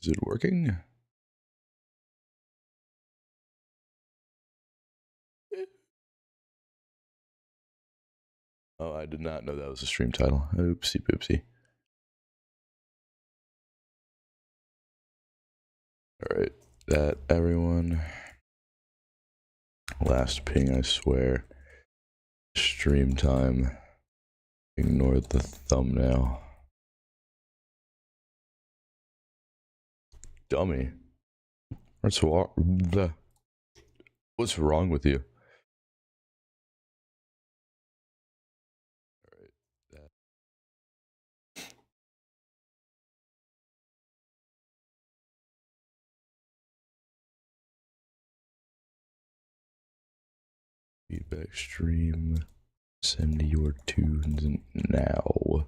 Is it working? Oh, I did not know that was a stream title. Oopsie poopsie. Alright, that everyone. Last ping, I swear. Stream time. Ignore the thumbnail. Dummy. What's wrong with you? Alright, that. Feedback stream. Send your tunes now.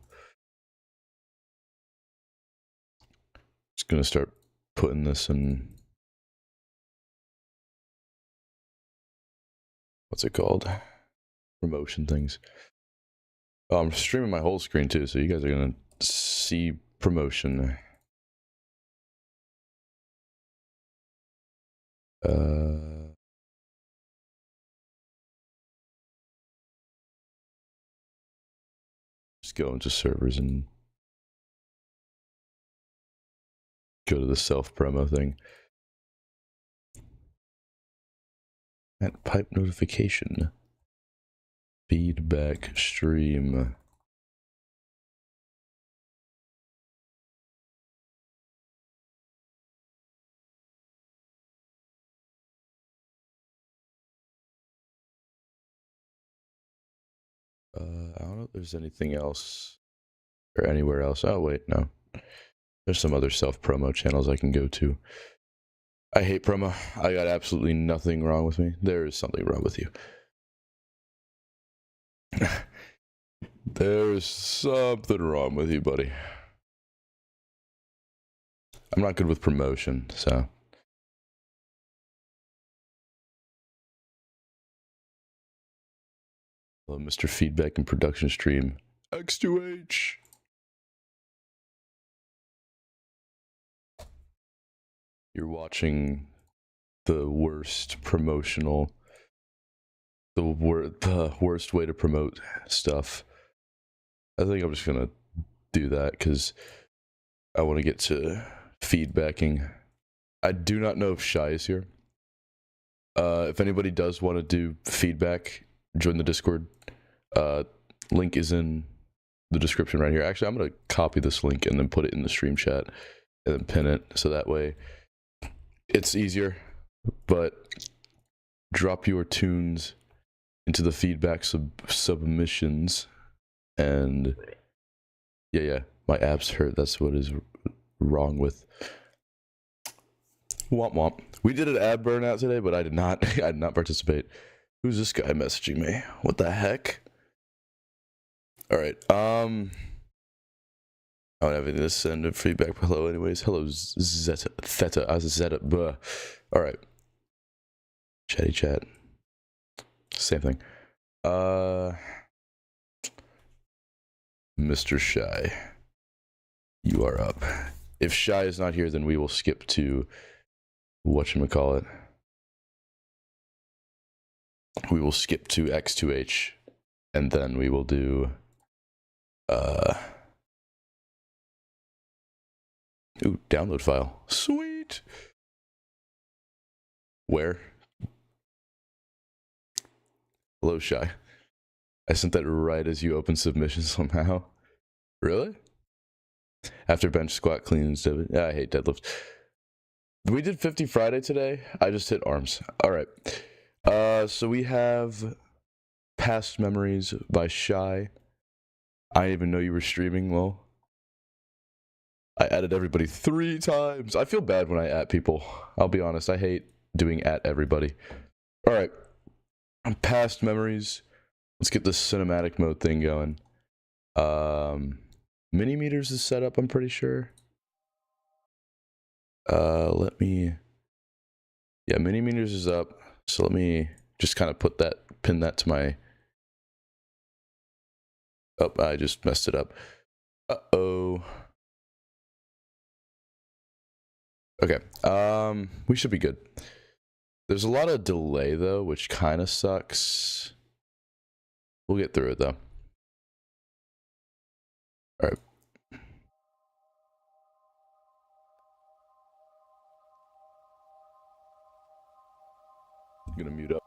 Just gonna start putting this in. What's it called? Promotion things. Oh, I'm streaming my whole screen too, so you guys are gonna see promotion. Just go into servers and go to the self promo thing. And pipe notification. Feedback stream. I don't know if there's anything else or anywhere else. Oh wait, no. There's some other self promo channels I can go to. I hate promo. I got absolutely nothing wrong with me. There is something wrong with you. There's something wrong with you, buddy. I'm not good with promotion, so. Hello, Mr. Feedback and Production Stream. X2H! You're watching the worst promotional, the worst way to promote stuff. I think I'm just gonna do that because I want to get to feedbacking. I do not know if Shy is here. If anybody does want to do feedback, join the Discord. Link is in the description right here. Actually, I'm gonna copy this link and then put it in the stream chat and then pin it so that way it's easier. But drop your tunes into the feedback submissions, and yeah, my abs hurt. That's what is wrong with. Womp womp. We did an ab burnout today, but I did not participate. Who's this guy messaging me? What the heck? All right. I don't have anything to send a feedback below anyways. Hello, Zeta, Theta, Zeta, buh. All right. Chatty chat. Same thing. Mr. Shy, you are up. If Shy is not here, then we will skip to whatchamacallit. We will skip to X2H, and then we will do ooh, download file. Sweet. Where? Hello, Shy. I sent that right as you opened submission somehow. Really? After bench squat cleans. Yeah, I hate deadlifts. We did 50 Friday today. I just hit arms. All right. So we have Past Memories by Shy. I didn't even know you were streaming. Well, I added everybody 3 times. I feel bad when I at people. I'll be honest. I hate doing at everybody. All right. Past Memories. Let's get this cinematic mode thing going. Mini meters is set up, I'm pretty sure. Let me. Yeah, mini meters is up. So let me just kind of pin that to my. Oh, I just messed it up. Uh-oh. Okay. We should be good. There's a lot of delay though, which kind of sucks. We'll get through it though. All right. I'm gonna mute up.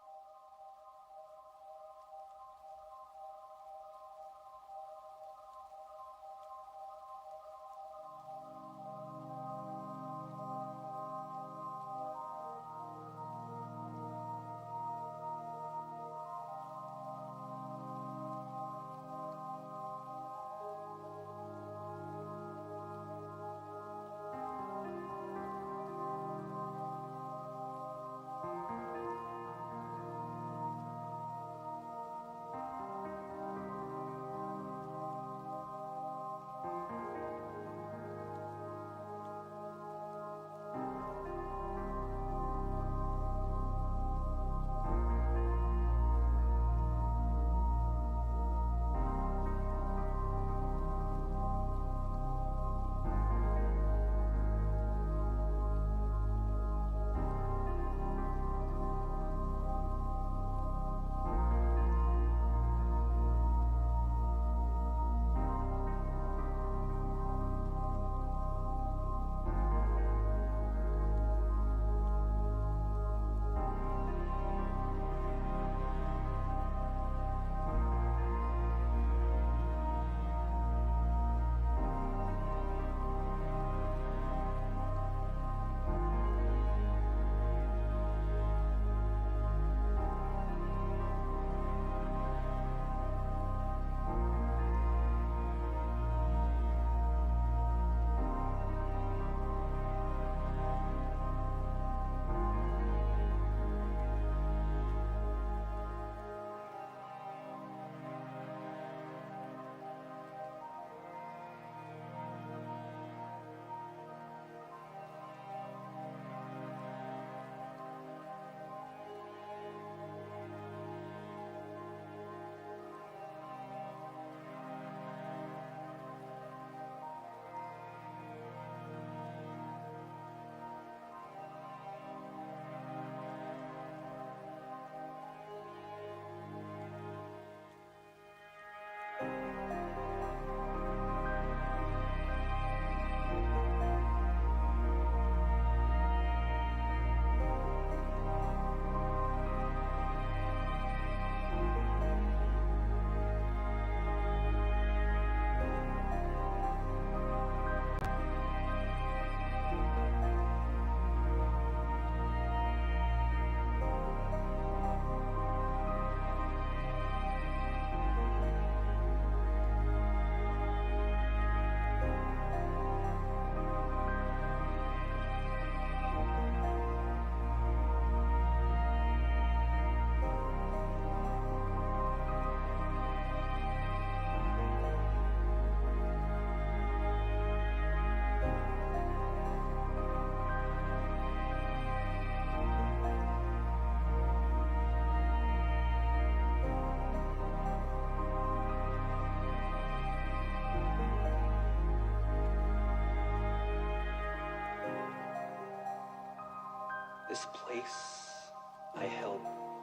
This place I held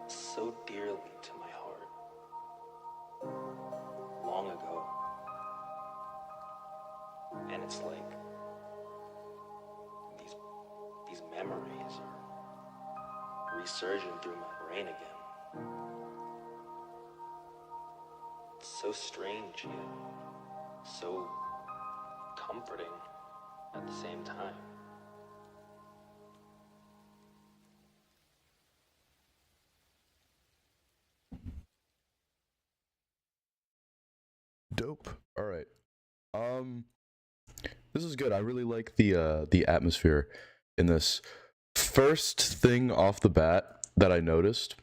so dearly to my heart long ago. And it's like these memories are resurging through my brain again. It's so strange yet so comforting at the same time. Dope. All right. This is good. I really like the atmosphere in this. First thing off the bat that I noticed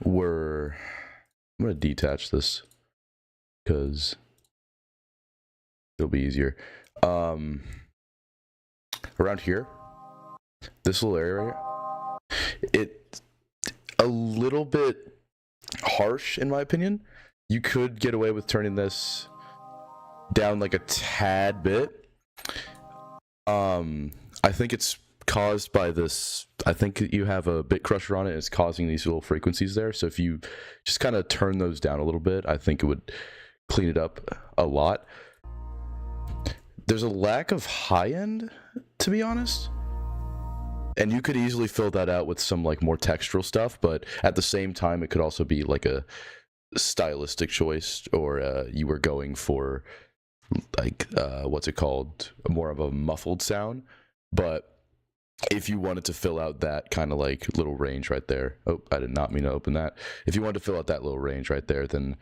were, I'm gonna detach this because it'll be easier. Around here, this little area, it's a little bit harsh in my opinion. You could get away with turning this down like a tad bit. I think it's caused by this. I think you have a bit crusher on it. It's causing these little frequencies there. So if you just kind of turn those down a little bit, I think it would clean it up a lot. There's a lack of high end, to be honest. And you could easily fill that out with some like more textural stuff, but at the same time, it could also be like a stylistic choice, or you were going for like what's it called, more of a muffled sound. But if you wanted to fill out that kind of like little range right there, oh, I did not mean to open that. If you wanted to fill out that little range right there, then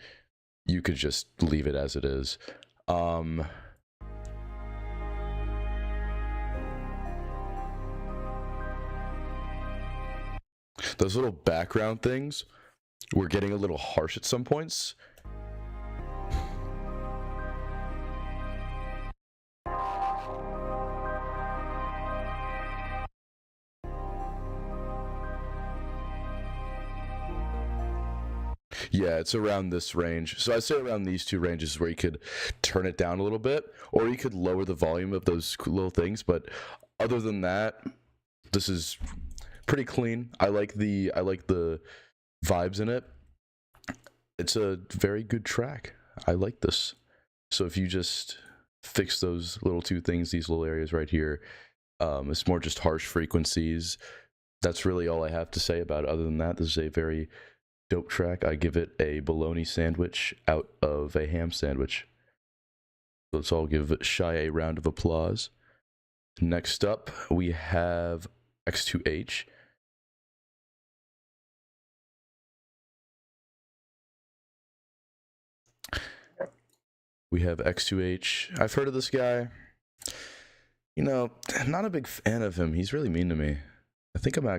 you could just leave it as it is. Those little background things were getting a little harsh at some points. Yeah, it's around this range. So I'd say around these two ranges where you could turn it down a little bit, or you could lower the volume of those little things. But other than that, this is pretty clean. I like the vibes in it. It's a very good track. I like this. So if you just fix those little two things, these little areas right here, it's more just harsh frequencies. That's really all I have to say about it. Other than that, this is a very dope track. I give it a bologna sandwich out of a ham sandwich. Let's all give Shy a round of applause. Next up, we have X2H. We have X2H. I've heard of this guy. You know, not a big fan of him. He's really mean to me. I think I'm a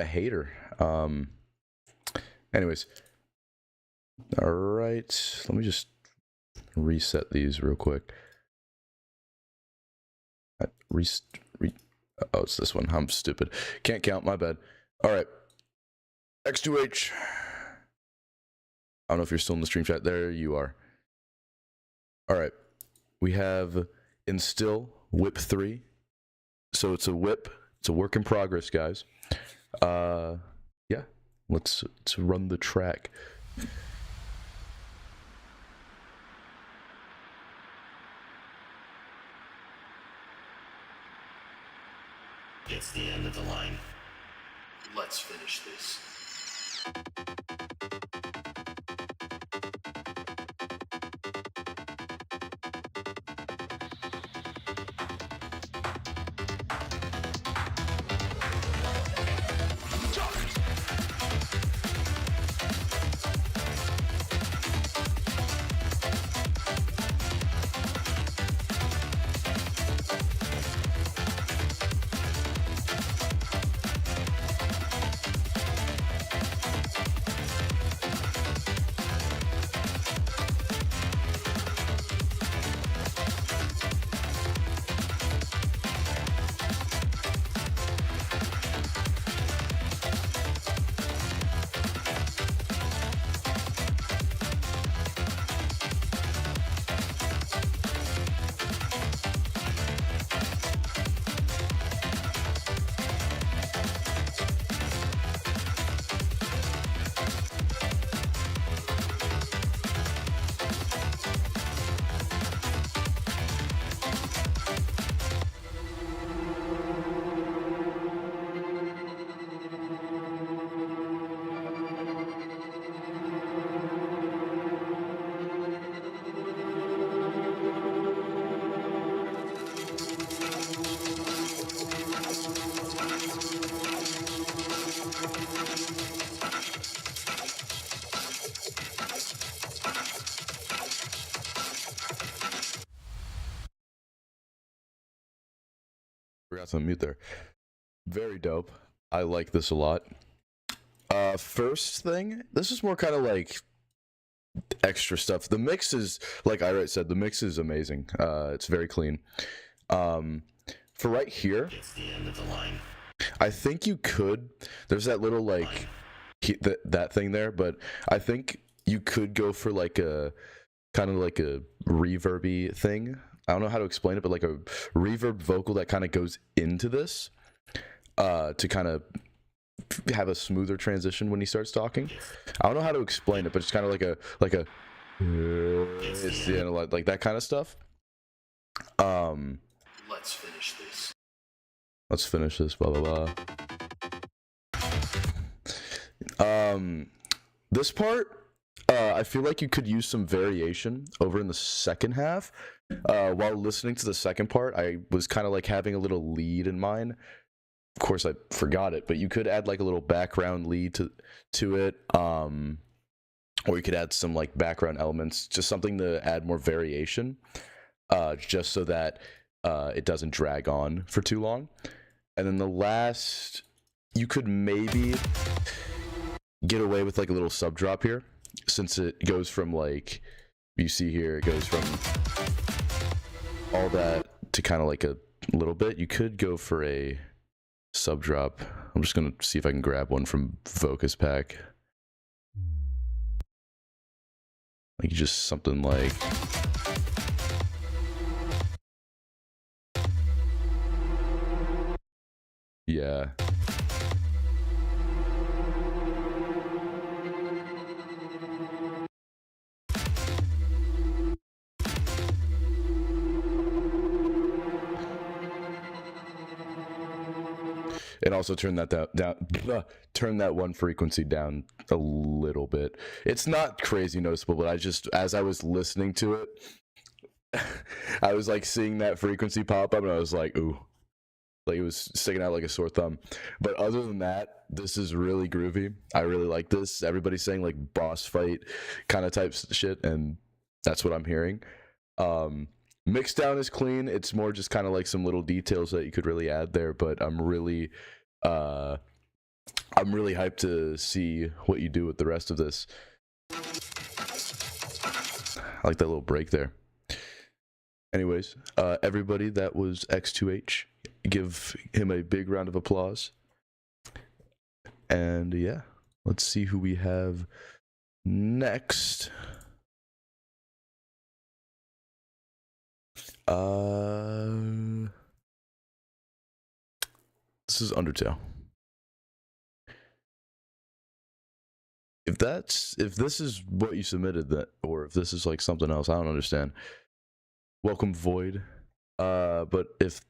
hater. Anyways. All right. Let me just reset these real quick. Oh, it's this one. I'm stupid. Can't count. My bad. All right. X2H. I don't know if you're still in the stream chat. There you are. All right. We have Instill Whip 3. So it's a whip. It's a work in progress, guys. Yeah. Let's run the track. It's the end of the line. Let's finish this. Forgot to unmute there. Very dope. I like this a lot. First thing, this is more kind of like extra stuff. The mix is, like I said, the mix is amazing. It's very clean. For right here, It's the end of the line. I think you could. There's that little like that thing there, but I think you could go for like a kind of like a reverby thing I don't know how to explain it, but like a reverb vocal that kind of goes into this to kind of have a smoother transition when he starts talking. I don't know how to explain it, but it's kind of like a it's, you know, like that kind of stuff. Let's finish this. Let's finish this, blah blah blah. This part, I feel like you could use some variation over in the second half. While listening to the second part, I was kind of like having a little lead in mind. Of course, I forgot it, but you could add like a little background lead to it, or you could add some like background elements, just something to add more variation, just so that it doesn't drag on for too long. And then the last, you could maybe get away with like a little sub drop here, since it goes from like, you see here, it goes from all that to kind of like a little bit. You could go for a sub drop. I'm just gonna see if I can grab one from Vocus Pack. Like just something like, yeah. And also turn that turn that one frequency down a little bit. It's not crazy noticeable, but I just, as I was listening to it, I was like seeing that frequency pop up, and I was like, ooh, like it was sticking out like a sore thumb. But other than that, this is really groovy. I really like this. Everybody's saying like boss fight kind of type shit, and that's what I'm hearing. Mixed down is clean. It's more just kind of like some little details that you could really add there, but I'm really hyped to see what you do with the rest of this. I like that little break there. Anyways, everybody, that was X2H. Give him a big round of applause. And yeah, let's see who we have next. This is Undertale. If this is what you submitted, that, or if this is like something else, I don't understand. Welcome, Void. But if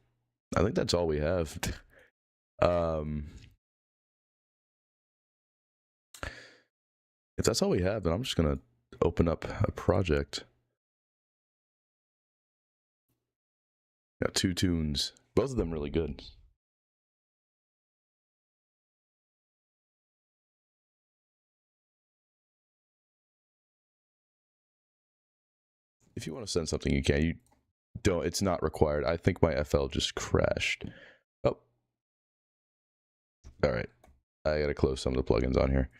I think that's all we have. If that's all we have, then I'm just gonna open up a project. Got 2 tunes, both of them really good. If you want to send something, you can. You don't. It's not required. I think my FL just crashed. Oh. All right. I gotta close some of the plugins on here.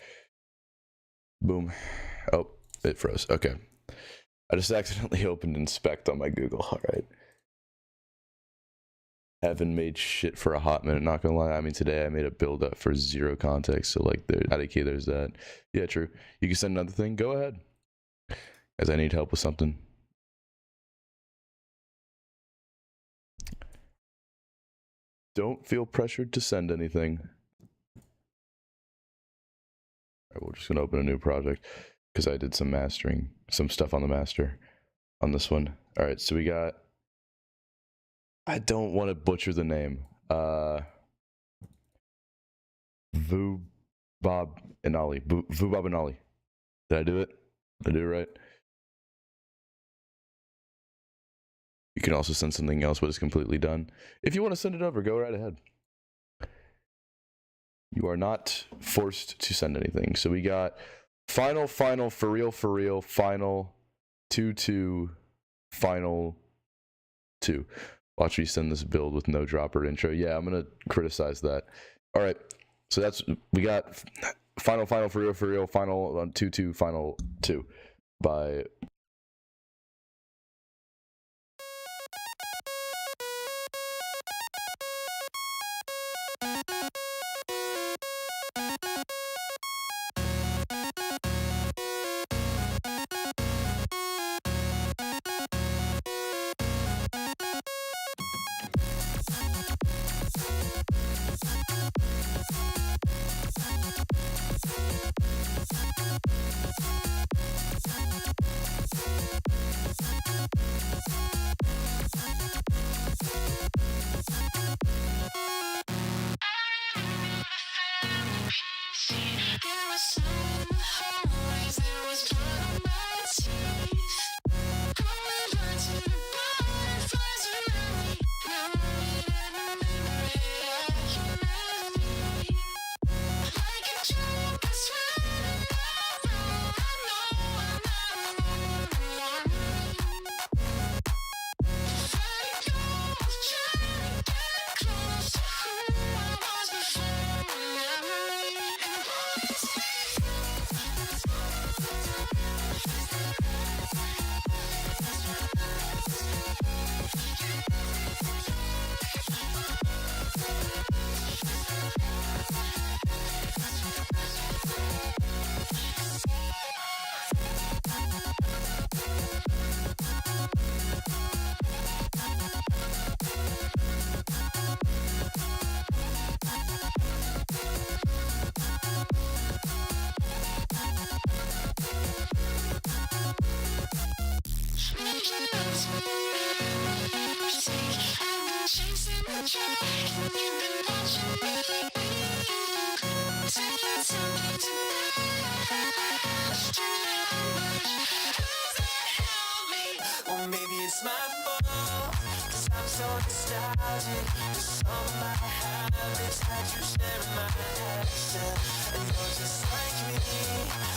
Boom. Oh, it froze. Okay. I just accidentally opened Inspect on my Google. All right. Haven't made shit for a hot minute, not gonna lie. I mean, today I made a build up for 0 context, so like there's key, there's that. Yeah, true. You can send another thing, go ahead. As I need help with something. Don't feel pressured to send anything. Alright, we're just gonna open a new project because I did some mastering, some stuff on the master on this one. Alright, so we got, I don't want to butcher the name. Vubab Inali. Vubab Inali. Did I do it? Did I do it right? You can also send something else, but it's completely done. If you want to send it over, go right ahead. You are not forced to send anything. So we got final, for real, final, 2, final, 2. Watch me send this build with no dropper intro. Yeah, I'm going to criticize that. All right. So that's, we got final, for real, final, 2, final 2 by... Well, maybe it's my fault, 'cause I'm so nostalgic for some of my habits that you share in my accent. And you're just like me,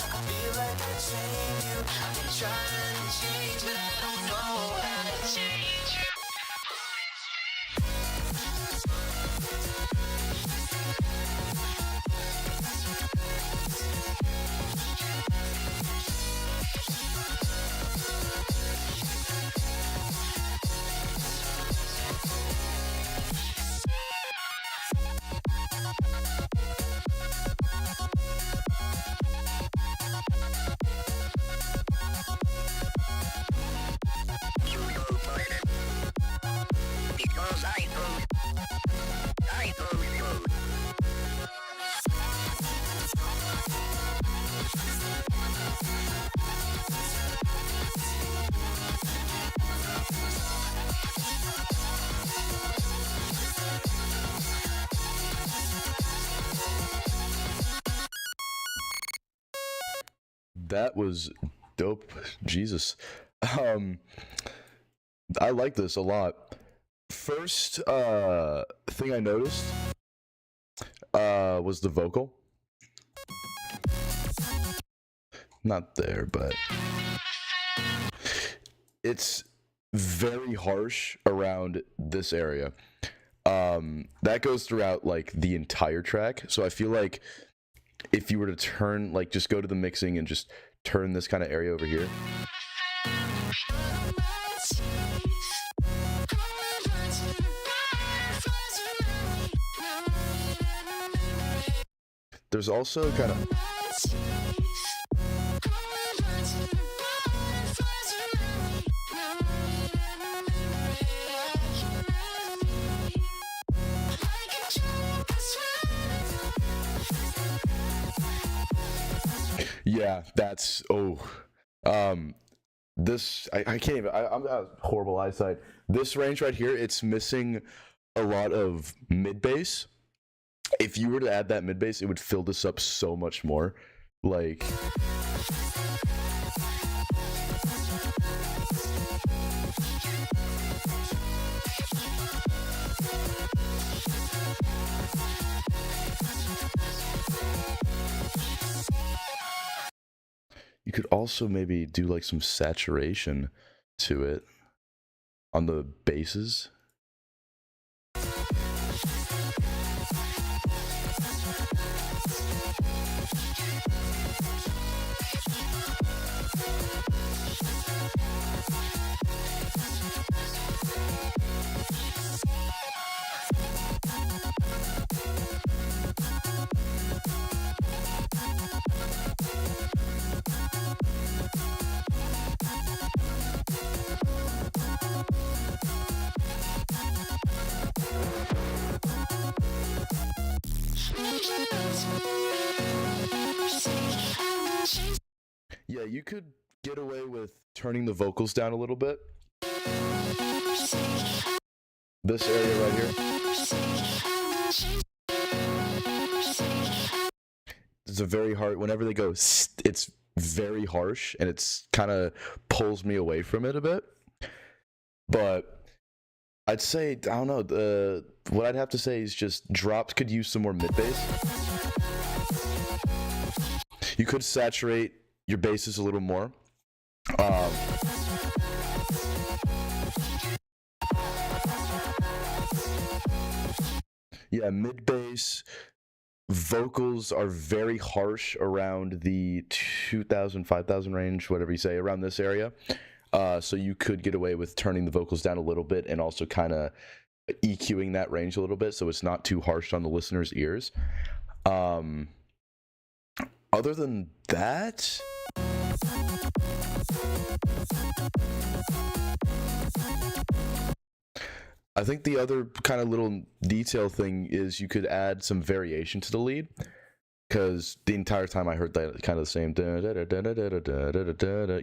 I feel like I chained you. I've been trying to change, but I don't know how to change you. Because I vote. That was dope. Jesus. I like this a lot. First thing I noticed was the vocal. Not there, but it's very harsh around this area. That goes throughout like the entire track. So I feel like if you were to turn, like, just go to the mixing and just turn this kind of area over here. There's also kind of yeah, that's this I can't even I'm got horrible eyesight. This range right here, it's missing a lot of mid bass. If you were to add that mid bass, it would fill this up so much more. Like you could also maybe do like some saturation to it on the basses. Yeah, you could get away with turning the vocals down a little bit. This area right here. It's a very hard, whenever they go, it's very harsh and it's kind of pulls me away from it a bit. But I'd say, I don't know, what I'd have to say is just drops could use some more mid bass. You could saturate your basses a little more. Yeah, mid bass vocals are very harsh around the 2,000, 5,000 range, whatever you say, around this area. So you could get away with turning the vocals down a little bit and also kind of EQing that range a little bit so it's not too harsh on the listener's ears. Other than that, I think the other kind of little detail thing is you could add some variation to the lead. because the entire time I heard that kind of the same.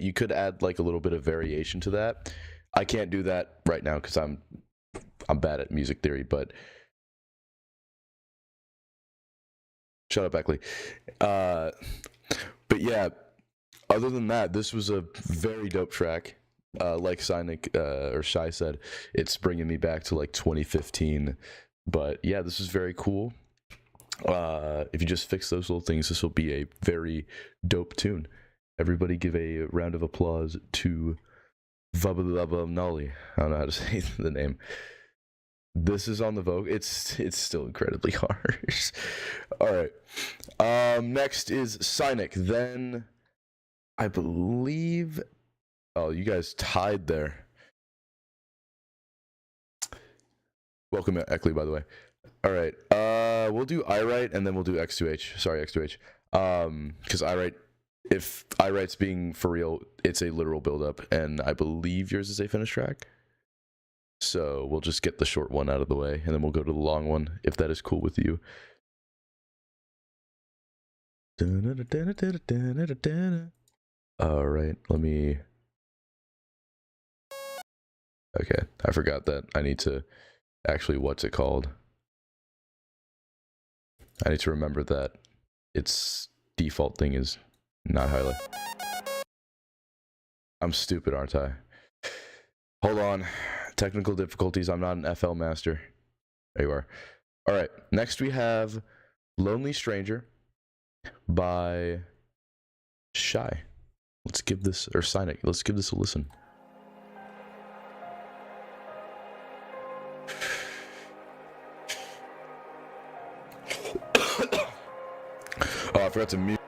You could add like a little bit of variation to that. I can't do that right now because I'm bad at music theory, but shut up, Beckley. But yeah, other than that, this was a very dope track. Like Cynic or Shy said, it's bringing me back to like 2015. But yeah, this is very cool. If you just fix those little things, this will be a very dope tune. Everybody give a round of applause to Vubba Nolly. I don't know how to say the name. This is on the Vogue. It's still incredibly hard. All right. Next is Cynic. Then I believe. Oh, you guys tied there. Welcome, Eckley, by the way. All right. We'll do I Write and then we'll do X2H. Sorry, X2H. Because if I Write's being for real, it's a literal build-up, and I believe yours is a finished track. So we'll just get the short one out of the way, and then we'll go to the long one, if that is cool with you. All right, let me... Okay, I forgot that I need to actually, what's it called? I need to remember that its default thing is not highlight. I'm stupid, aren't I? Hold on. Technical difficulties. I'm not an FL master. There you are. All right. Next we have Lonely Stranger by Shy. Let's give this, or Cynic. Let's give this a listen. Oh, I forgot to mute.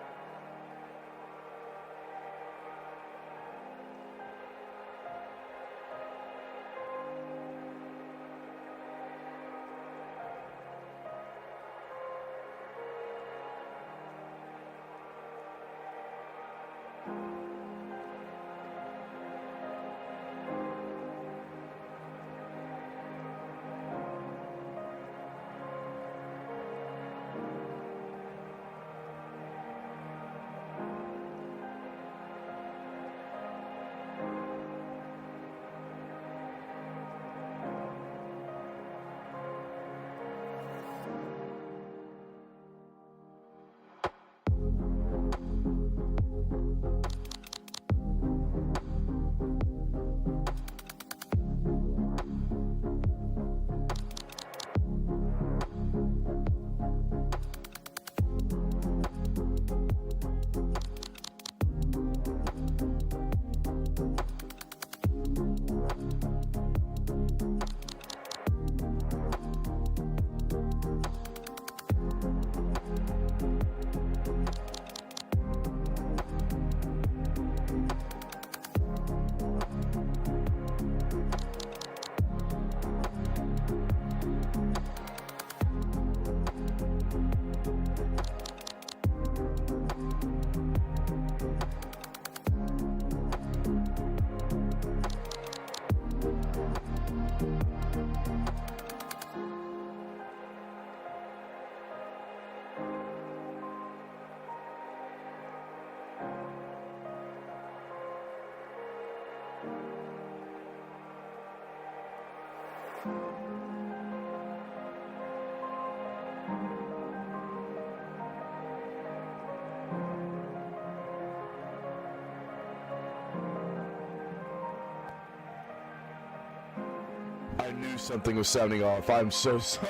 I knew something was sounding off. I'm so sorry.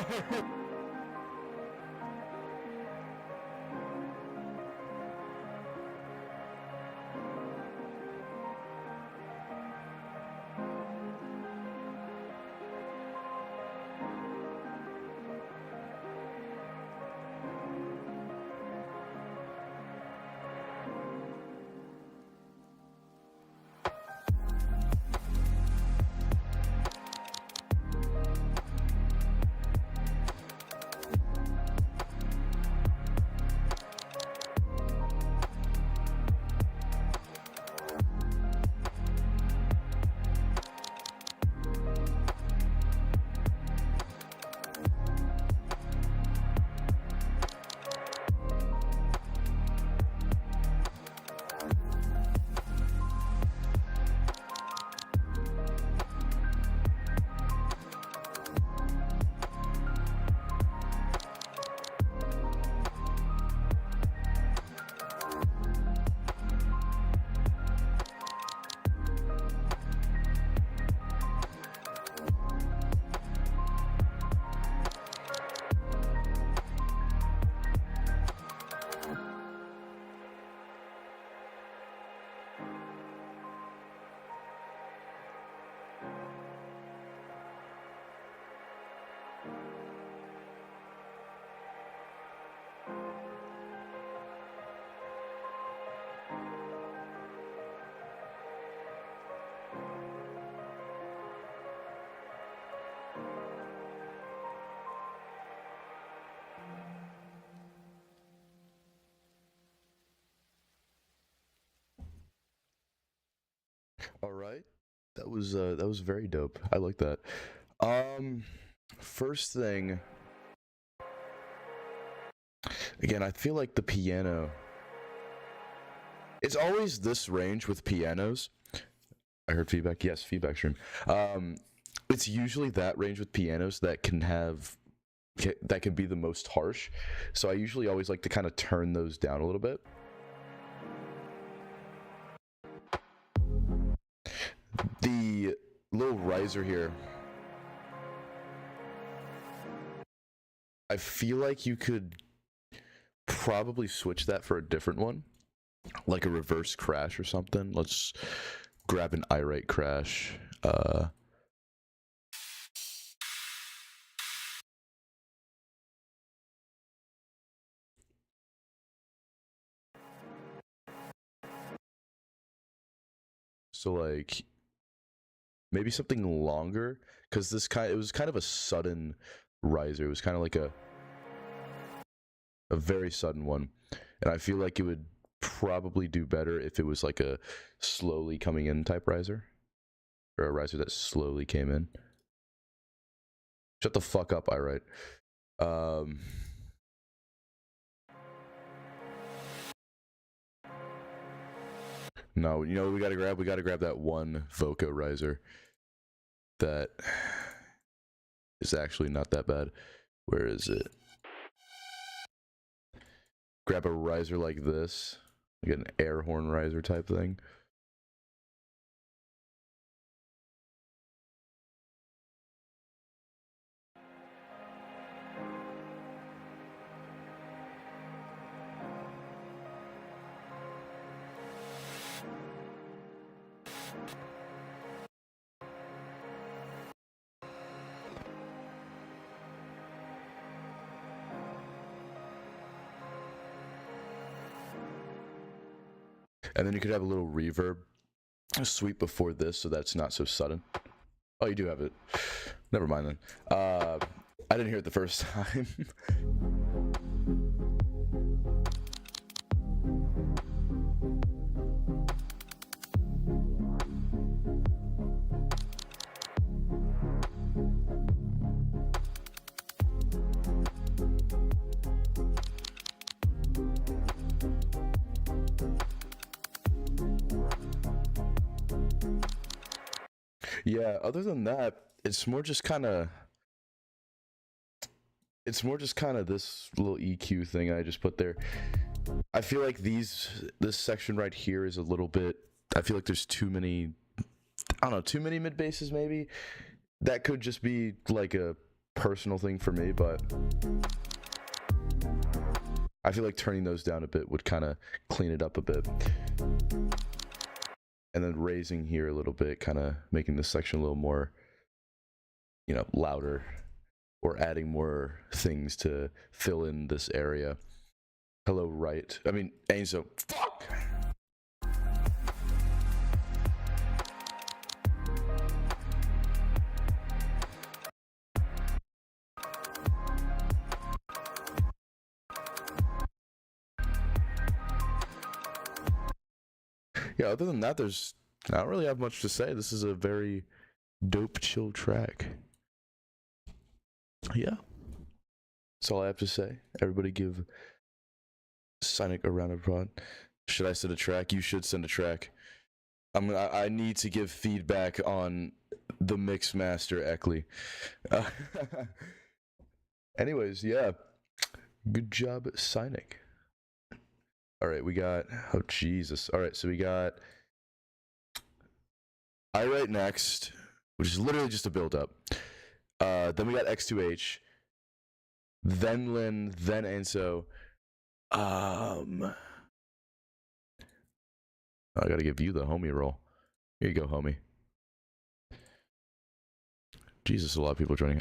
All right, that was very dope. I like that. First thing, again, I feel like the piano. It's always this range with pianos. I heard feedback. Yes, feedback stream. It's usually that range with pianos that can be the most harsh. So I usually always like to kind of turn those down a little bit. The little riser here, I feel like you could probably switch that for a different one, like a reverse crash or something. Let's grab an irate crash. So like maybe something longer, because it was kind of a sudden riser. It was kind of like a very sudden one, and I feel like it would probably do better if it was like a slowly coming in type riser, or a riser that slowly came in. Shut the fuck up, Irate. No, you know what we gotta grab? We gotta grab that one Voco riser that is actually not that bad. Where is it? Grab a riser like this, like an air horn riser type thing. And then you could have a little reverb sweep before this, so that's not so sudden. Oh, you do have it. Never mind then. I didn't hear it the first time. Yeah, other than that, it's more just kind of this little EQ thing I just put there. I feel like this section right here is a little bit, I feel like there's too many, I don't know, too many mid basses maybe. That could just be like a personal thing for me, but I feel like turning those down a bit would kind of clean it up a bit. And then raising here a little bit, kind of making this section a little more, you know, louder, or adding more things to fill in this area. Hello, right? I mean, Ainzo. Fuck! Yeah, other than that, I don't really have much to say. This is a very dope, chill track. Yeah. That's all I have to say. Everybody give Cynic a round of applause. Should I send a track? You should send a track. I need to give feedback on the mix master, Eckley. Anyways, yeah. Good job, Cynic. All right, we got, oh Jesus. All right, so we got Irate next, which is literally just a build up. Then we got X2H, then Lin, then Enso. I gotta give you the homie roll. Here you go, homie. Jesus, a lot of people joining.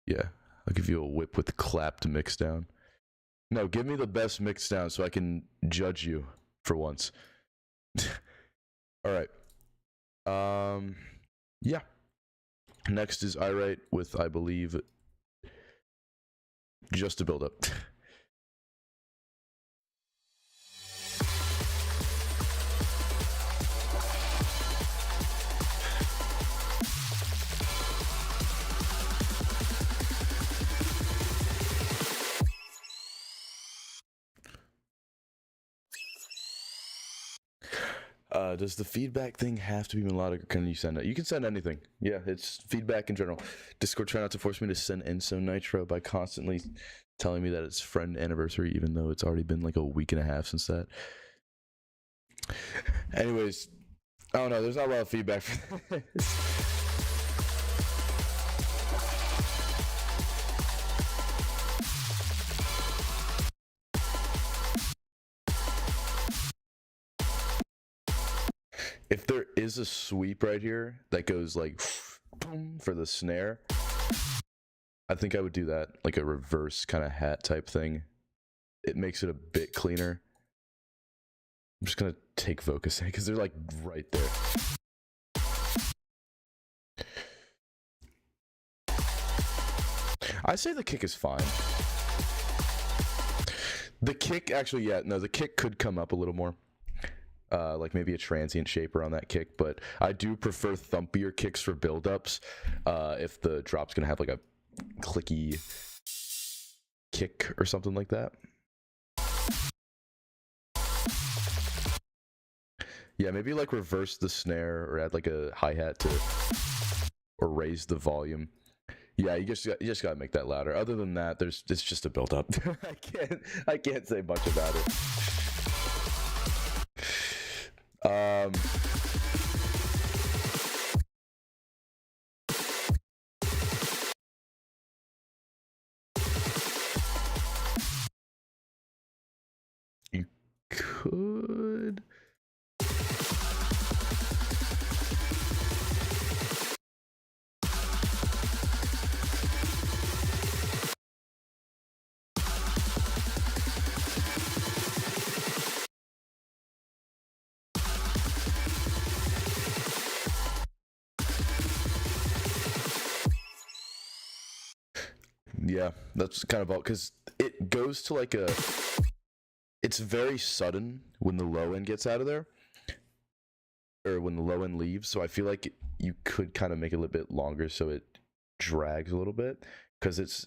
Yeah, I'll give you a whip with clapped mix down. No, give me the best mix down so I can judge you for once. All right. Yeah. Next is Irate with, I believe, just a build up. Does the feedback thing have to be melodic, or can you send it? You can send anything. Yeah, it's feedback in general. Discord try not to force me to send Enso Nitro by constantly telling me that it's friend anniversary, even though it's already been like a week and a half since that. Anyways, I don't know. There's not a lot of feedback for this. If there is a sweep right here that goes like boom for the snare, I think I would do that, like a reverse kind of hat type thing. It makes it a bit cleaner. I'm just gonna take Vocus because they're like right there. I say the kick is fine. The kick, actually, yeah, no, the kick could come up a little more. Like maybe a transient shaper on that kick, but I do prefer thumpier kicks for build-ups. If the drop's gonna have like a clicky kick or something like that. Yeah, maybe like reverse the snare or add like a hi-hat to, or raise the volume. Yeah, you just gotta make that louder. Other than that, it's just a build-up. I can't say much about it. You could. Yeah, that's kind of all, because it goes to like a, it's very sudden when the low end gets out of there, or when the low end leaves, so I feel like you could kind of make it a little bit longer so it drags a little bit, because it's,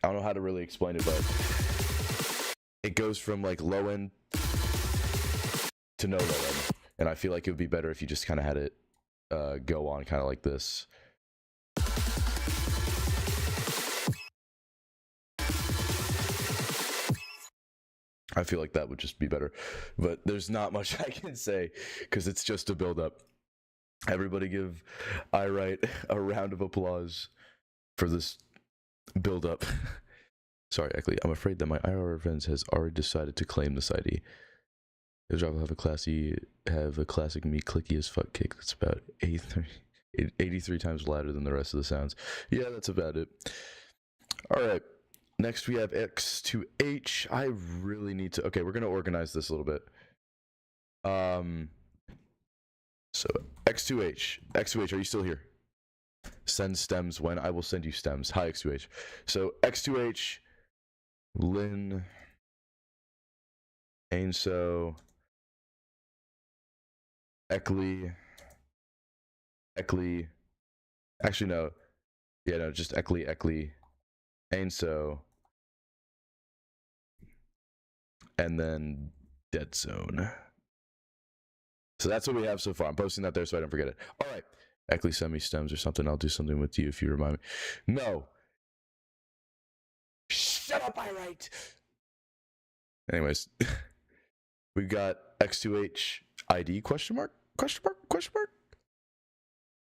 I don't know how to really explain it, but it goes from like low end to no low end, and I feel like it would be better if you just kind of had it go on kind of like this. I feel like that would just be better, but there's not much I can say because it's just a build-up. Everybody give iWrite a round of applause for this build-up. Sorry, Eckley, I'm afraid that my IR events has already decided to claim this ID. The drop will have a classic me clicky as fuck kick that's about 83 times louder than the rest of the sounds. Yeah, that's about it. All right. Next, we have X2H. I really need to... Okay, we're going to organize this a little bit. So, X2H. X2H, are you still here? Send stems when? I will send you stems. Hi, X2H. So, X2H, Lynn, Ainso, Eckley. Actually, no. Yeah, no, just Eckley. Ainso. And then Dead Zone. So that's what we have so far. I'm posting that there so I don't forget it. All right. Eckley, send me stems or something. I'll do something with you if you remind me. No. Shut up, iWrite. Anyways. We got X2H ID question mark?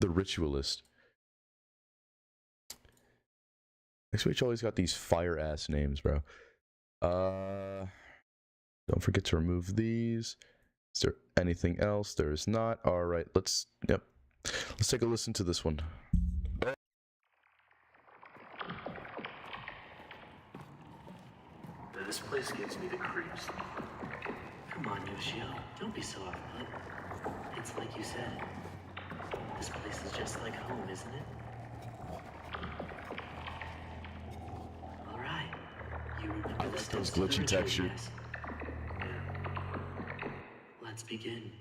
The Ritualist. X2H always got these fire ass names, bro. Don't forget to remove these. Is there anything else? There is not. All right, let's take a listen to this one. This place gives me the creeps. Come on, Yoshio. Don't be so upset. It's like you said. This place is just like home, isn't it? All right. You remember the steps to the glitchy ritual, texture. yes? Let's begin.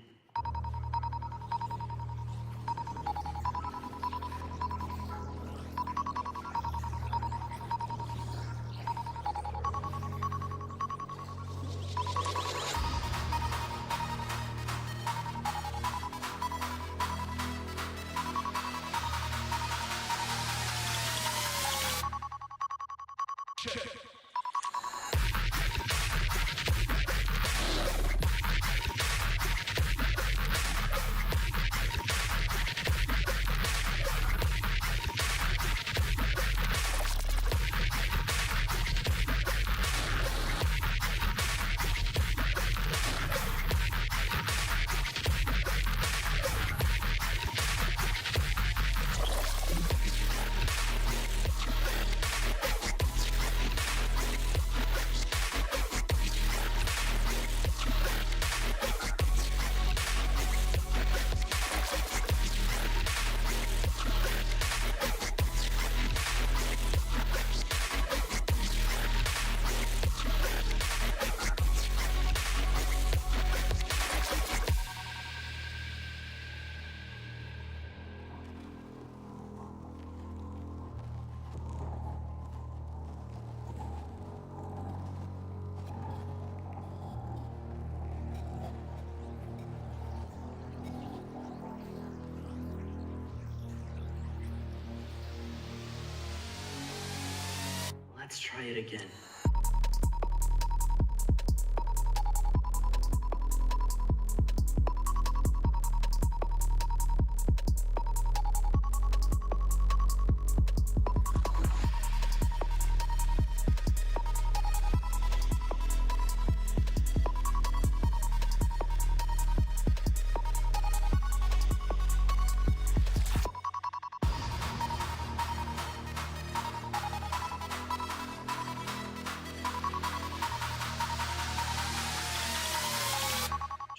Let's try it again.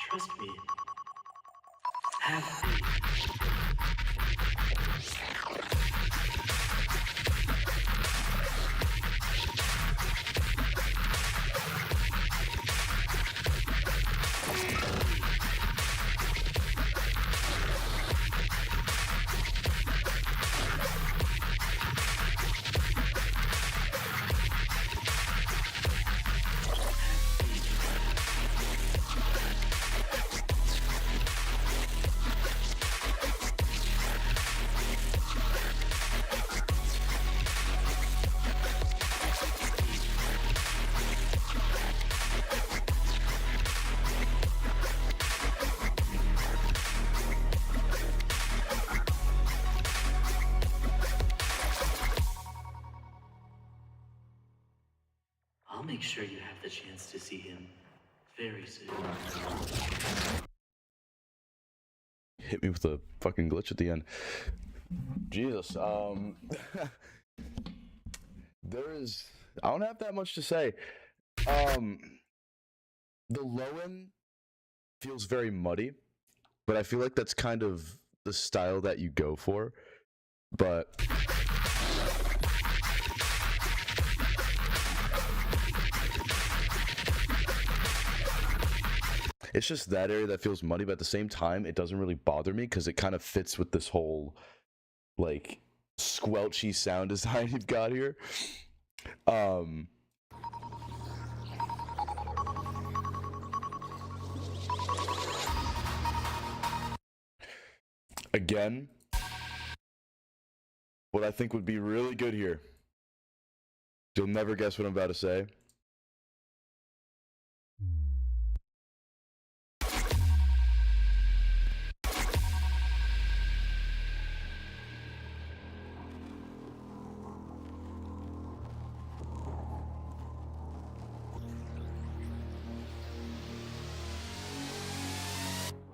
Trust me. Have faith. I'll make sure you have the chance to see him very soon. Hit me with a fucking glitch at the end. Jesus. I don't have that much to say. The low end feels very muddy, but I feel like that's kind of the style that you go for. But it's just that area that feels muddy, but at the same time, it doesn't really bother me because it kind of fits with this whole, like, squelchy sound design you've got here. Again, what I think would be really good here. You'll never guess what I'm about to say.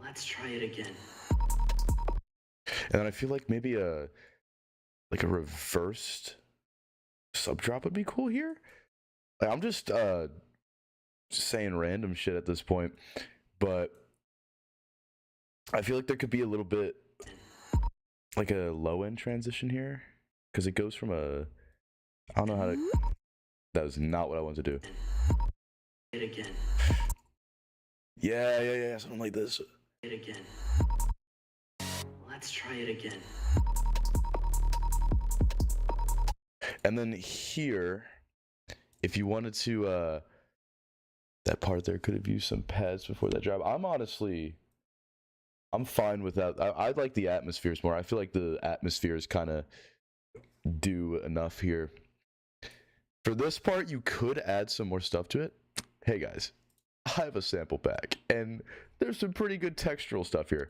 Let's try it again. And then I feel like maybe a reversed sub drop would be cool here. Like, I'm just saying random shit at this point, but I feel like there could be a little bit like a low end transition here because it goes from a, I don't know how to. That is not what I wanted to do. It again. Yeah, something like this. It again. Let's try it again. And then here, if you wanted to, that part there could have used some pads before that drop. I'm fine with that. I like the atmospheres more. I feel like the atmospheres kind of do enough here. For this part, you could add some more stuff to it. Hey guys, I have a sample pack, and there's some pretty good textural stuff here.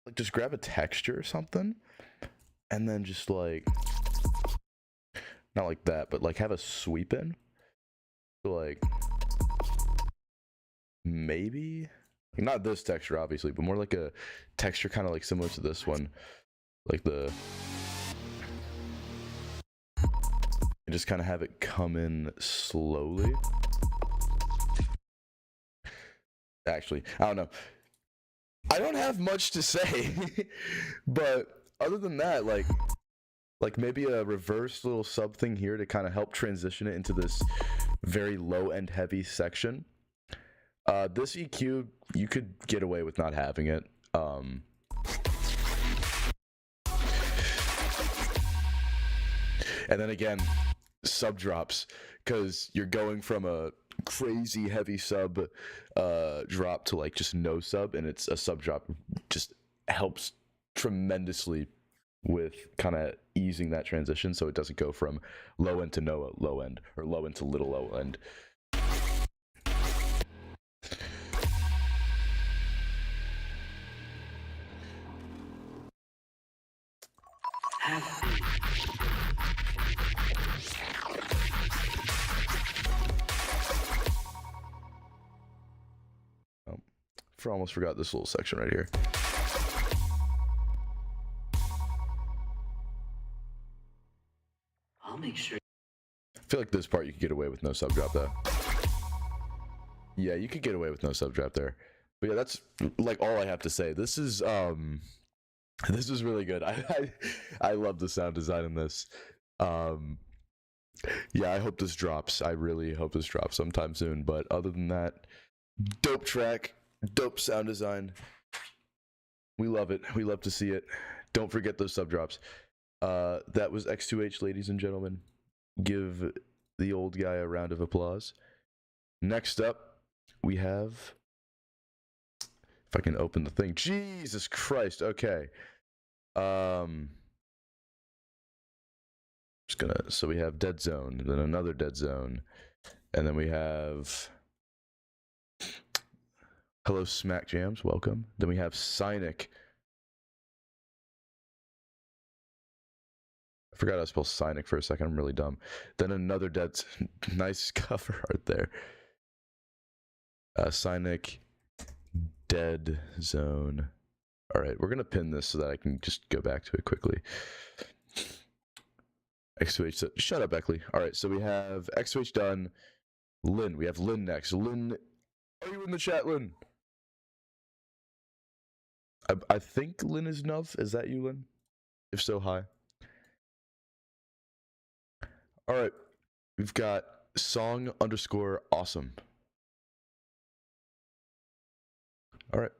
Like, just grab a texture or something, and then just like, not like that, but like have a sweep in. So like, maybe, like, not this texture obviously, but more like a texture kind of like similar to this one, like the, and just kind of have it come in slowly. Actually, I don't know. I don't have much to say, but other than that, like maybe a reverse little sub thing here to kind of help transition it into this very low end heavy section. This EQ, you could get away with not having it. And then again, sub drops, because you're going from a crazy heavy sub drop to like just no sub, and it's a sub drop just helps tremendously with kind of easing that transition so it doesn't go from low end to no low end or low end to little low end. Almost forgot this little section right here. I'll make sure. I feel like this part you could get away with no sub drop though. Yeah, you could get away with no sub drop there. But yeah, that's like all I have to say. This is really good. I love the sound design in this. Yeah, I hope this drops. I really hope this drops sometime soon. But other than that, dope track, dope sound design. We love it. We love to see it. Don't forget those sub drops. That was X2H, ladies and gentlemen. Give the old guy a round of applause. Next up, we have, if I can open the thing. Jesus Christ. Okay. So we have Dead Zone, then another Dead Zone, and then we have Hello Smack Jams, welcome. Then we have Cynic. I forgot how to spell Cynic for a second, I'm really dumb. Then another nice cover art there. Cynic, Dead Zone. Alright, we're gonna pin this so that I can just go back to it quickly. X2H, shut up, Beckley. Alright, so we have X2H done. Lynn, we have Lynn next. Lynn, are you in the chat, Lynn? I think Lynn is Nuv. Is that you, Lynn? If so, hi. Alright, we've got song_awesome. Alright,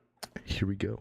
here we go.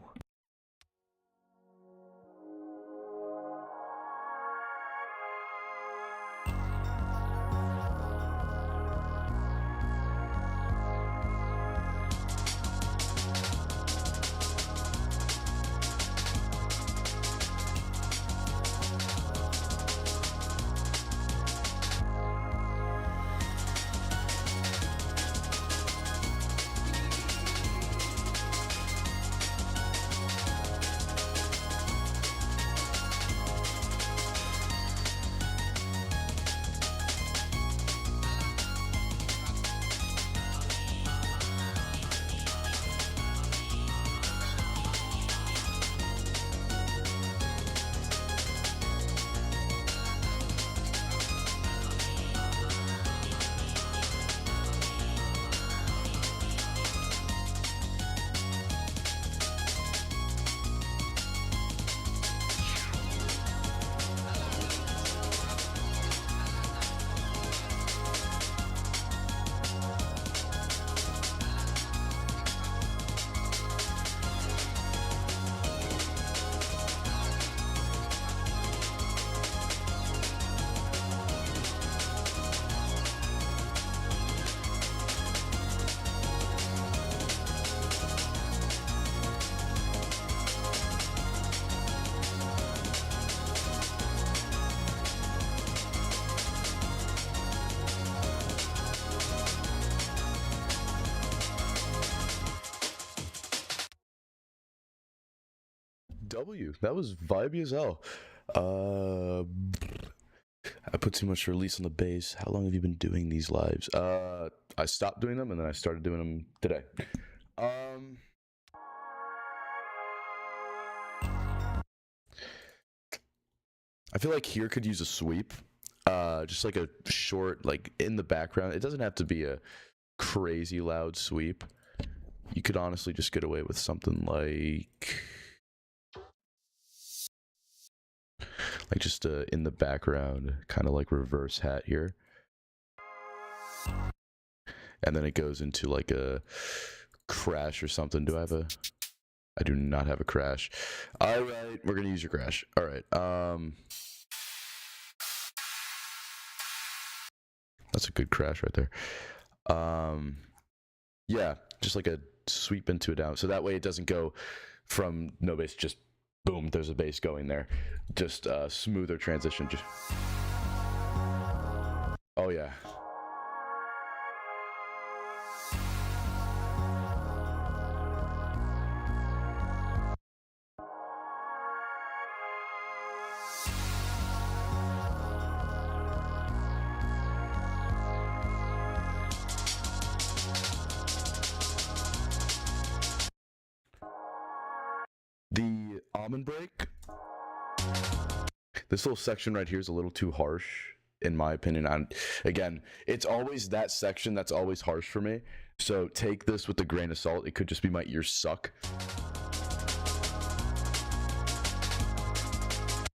W, that was vibey as hell. I put too much release on the bass. How long have you been doing these lives? I stopped doing them and then I started doing them today. I feel like here could use a sweep. Just like a short, like in the background. It doesn't have to be a crazy loud sweep. You could honestly just get away with something like just in the background, kind of like reverse hat here. And then it goes into like a crash or something. Do I have a... I do not have a crash. All right, we're going to use your crash. All right. That's a good crash right there. Yeah, just like a sweep into it down. So that way it doesn't go from no bass, just boom, there's a bass going there. Just smoother transition. Just oh yeah. The almond break. This little section right here is a little too harsh, in my opinion. Again, it's always that section that's always harsh for me. So take this with a grain of salt. It could just be my ears suck.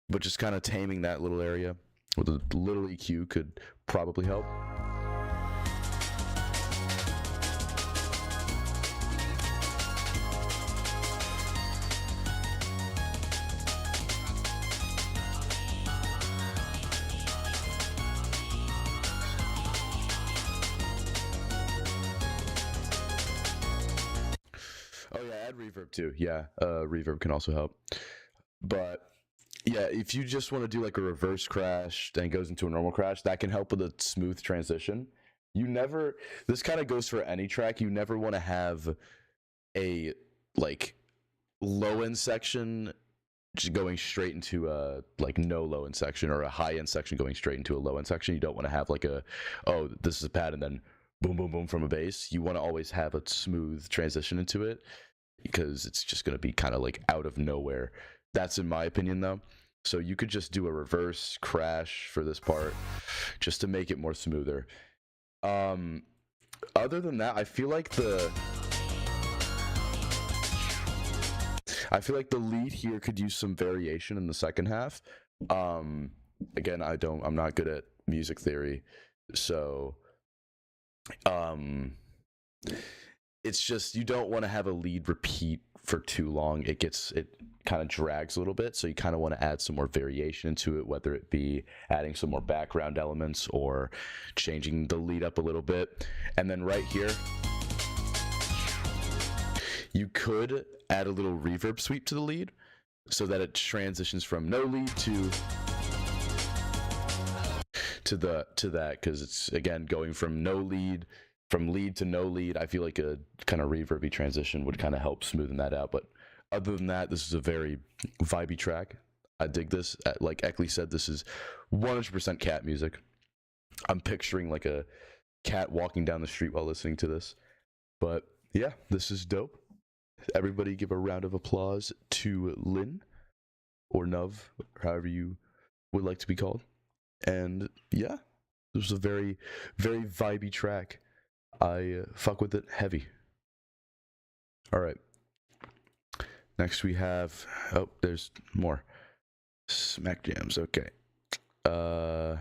But just kind of taming that little area with a little EQ could probably help. Oh yeah, add reverb too. Yeah, reverb can also help. But yeah, if you just want to do like a reverse crash, then it goes into a normal crash, that can help with a smooth transition. This kind of goes for any track. You never want to have a like low end section just going straight into a like no low end section, or a high end section going straight into a low end section. You don't want to have like this is a pad and then boom, boom, boom from a bass. You want to always have a smooth transition into it, because it's just going to be kind of like out of nowhere. That's in my opinion though. So you could just do a reverse crash for this part just to make it more smoother. Other than that, I feel like the lead here could use some variation in the second half. Again, I'm not good at music theory, so it's just, you don't want to have a lead repeat for too long. It kind of drags a little bit, so you kind of want to add some more variation into it, whether it be adding some more background elements or changing the lead up a little bit. And then right here, you could add a little reverb sweep to the lead so that it transitions from no lead to that, because it's again going from lead to no lead. I feel like a kind of reverby transition would kind of help smoothen that out. But other than that, this is a very vibey track. I dig this. Like Eckley said, this is 100% cat music. I'm picturing like a cat walking down the street while listening to this. But yeah, this is dope. Everybody give a round of applause to Lynn, or Nuv, however you would like to be called. And yeah, this was a very, very vibey track. I fuck with it heavy. All right. Next we have, there's more smack jams. Okay. So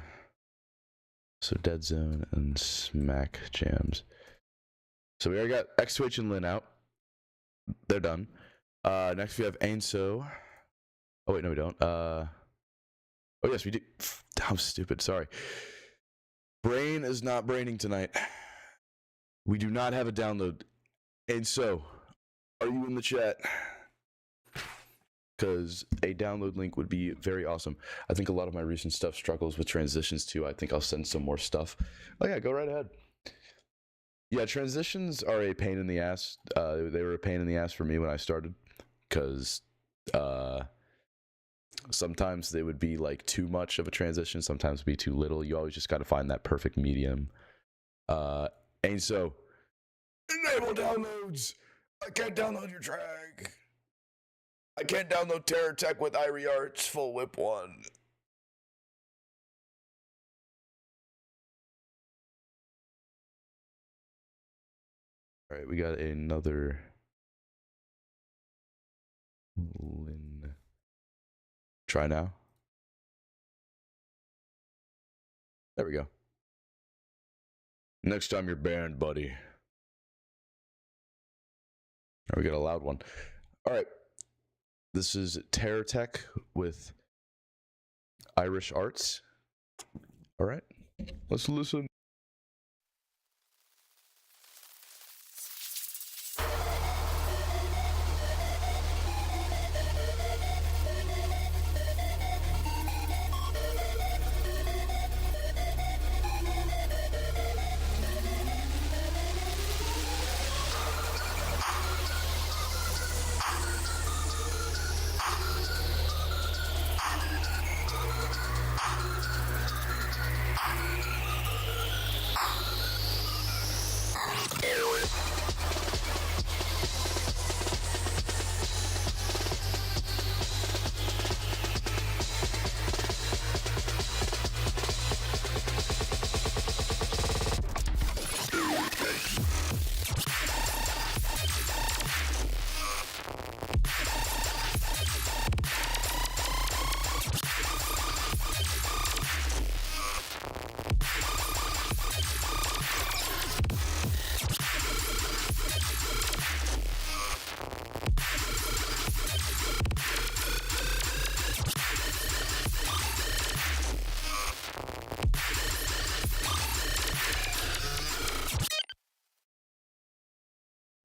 Dead Zone and smack jams. So we already got X2H and Lynn out. They're done. Next we have Ainso. Oh wait, no we don't. Oh yes, we do. I'm stupid. Sorry. Brain is not braining tonight. We do not have a download. Ainso, are you in the chat? Because a download link would be very awesome. I think a lot of my recent stuff struggles with transitions too. I think I'll send some more stuff. Oh yeah, go right ahead. Yeah, transitions are a pain in the ass. They were a pain in the ass for me when I started, because sometimes they would be like too much of a transition, sometimes be too little. You always just got to find that perfect medium. And so, enable downloads. I can't download your track. I can't download Terror Tech with Irie Arts Full Whip 1. All right, we got another Lynn. Try now. There we go. Next time you're banned, buddy. We got a loud one. All right. This is Terror Tech with Irish Arts. All right. Let's listen.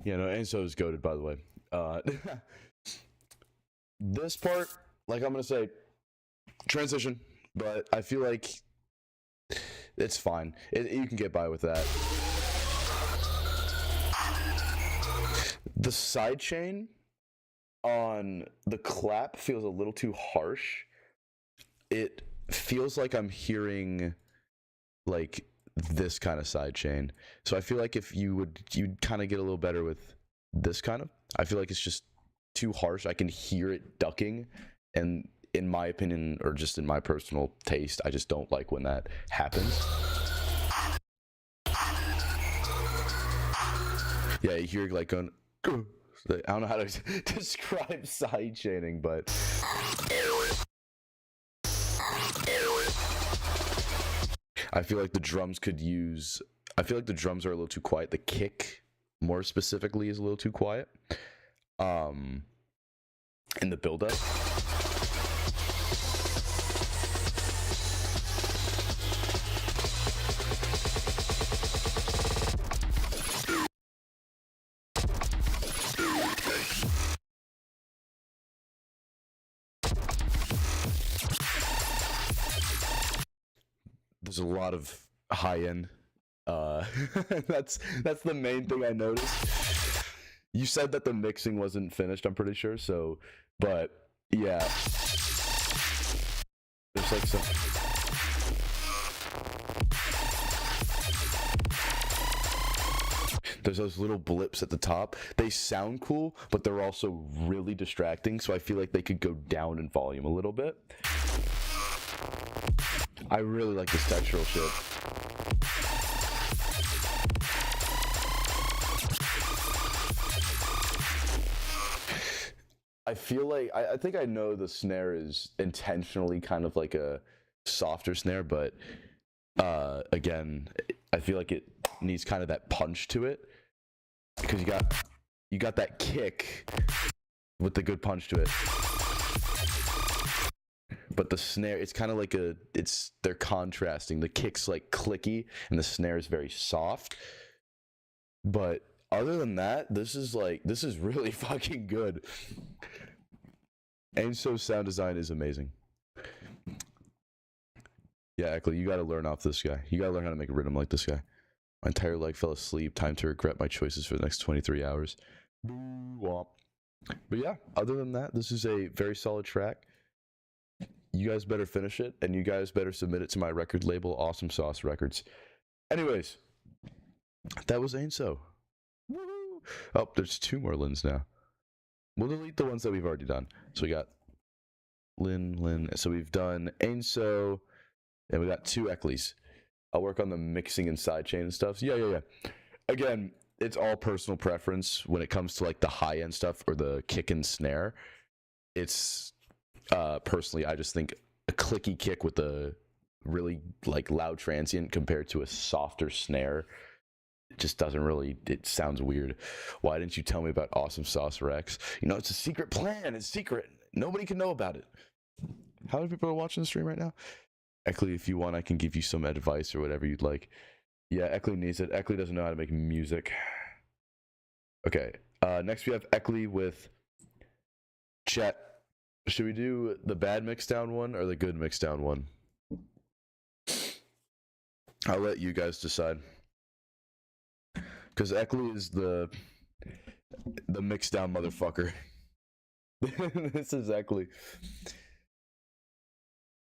Yeah, no, and so is goated, by the way. This part, like I'm gonna say, transition, but I feel like it's fine. You can get by with that. The sidechain on the clap feels a little too harsh. It feels like I'm hearing like this kind of sidechain. So I feel like if you'd kind of get a little better with this kind of. I feel like it's just too harsh. I can hear it ducking, and in my opinion, or just in my personal taste, I just don't like when that happens. Yeah, you hear like going. I don't know how to describe sidechaining, but I feel like the drums could use. I feel like the drums are a little too quiet. The kick, more specifically, is a little too quiet. In the build-up. There's a lot of high-end. That's the main thing I noticed. You said that the mixing wasn't finished, I'm pretty sure, so, but, yeah. There's like some... There's those little blips at the top. They sound cool, but they're also really distracting, so I feel like they could go down in volume a little bit. I really like this textural shit. I feel like I think I know the snare is intentionally kind of like a softer snare, but again, I feel like it needs kind of that punch to it because you got that kick with the good punch to it. But the snare, it's kind of like they're contrasting. The kick's like clicky and the snare is very soft. But other than that, this is really fucking good. And so sound design is amazing. Yeah, Eckley, you gotta learn off this guy. You gotta learn how to make a rhythm like this guy. My entire leg fell asleep. Time to regret my choices for the next 23 hours. But yeah, other than that, this is a very solid track. You guys better finish it, and you guys better submit it to my record label, Awesome Sauce Records. Anyways, that was Ainso. Woo! Oh, there's 2 more Lins now. We'll delete the ones that we've already done. So we got Lin. So we've done Ainso, and we got 2 Eckleys. I'll work on the mixing and sidechain and stuff. So yeah. Again, it's all personal preference when it comes to like the high end stuff or the kick and snare. It's personally, I just think a clicky kick with a really like loud transient compared to a softer snare, it just doesn't really, it sounds weird. Why didn't you tell me about Awesome Sauce Rex? You know, it's a secret plan. It's secret. Nobody can know about it. How many people are watching the stream right now? Eckley, if you want, I can give you some advice or whatever you'd like. Yeah, Eckley needs it. Eckley doesn't know how to make music. Okay, next we have Eckley with Chet. Should we do the bad mix down one or the good mix down one? I'll let you guys decide. Because Eckley is the mix down motherfucker. This is Eckley.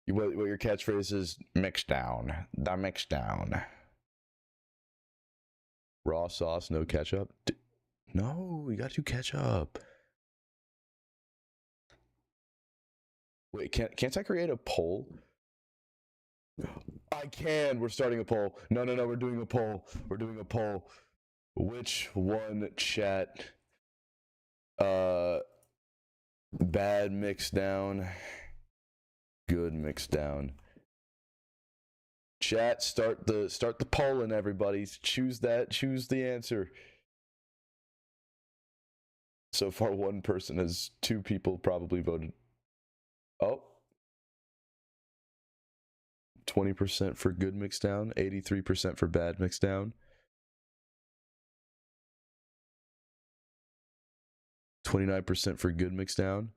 What your catchphrase is? Mix down. The mix down. Raw sauce, no ketchup. No, you gotta do ketchup. Wait, can't I create a poll? I can. We're starting a poll. No, we're doing a poll. We're doing a poll. Which one, chat? Bad mix down. Good mix down. Chat, start the polling, everybody. Choose the answer. So far, 1 person has 2 people probably voted. Oh. 20% for good mix down, 83% for bad mix down. 29% for good mix down.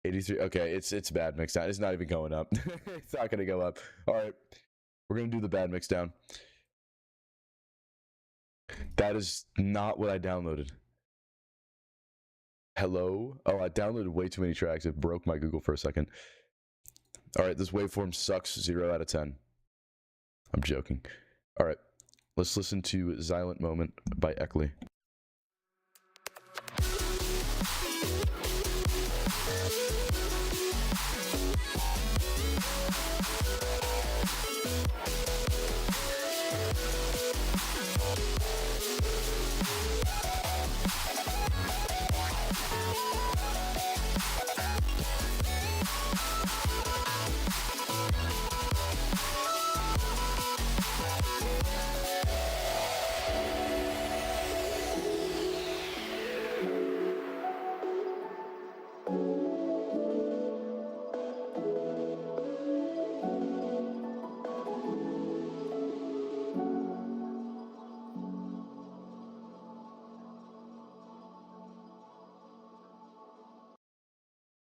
83. Okay, it's bad mix down. It's not even going up. It's not gonna go up. All right, we're gonna do the bad mix down. That is not what I downloaded. Hello? Oh, I downloaded way too many tracks. It broke my Google for a second. All right, this waveform sucks. 0 out of 10. I'm joking. All right, let's listen to Silent Moment by Eckley.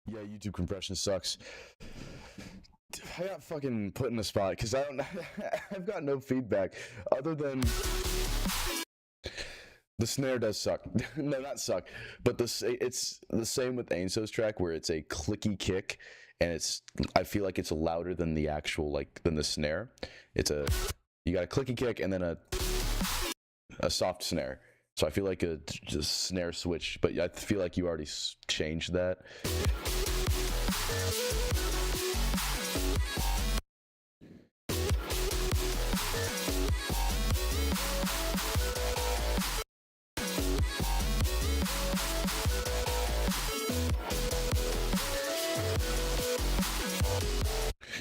Yeah, YouTube compression sucks. I got fucking put in a spot because I've got no feedback other than the snare does suck. No, not suck, but it's the same with Ainso's track where it's a clicky kick and I feel like it's louder than the actual than the snare. You got a clicky kick and then a soft snare. So I feel like a just snare switch, but I feel like you already changed that.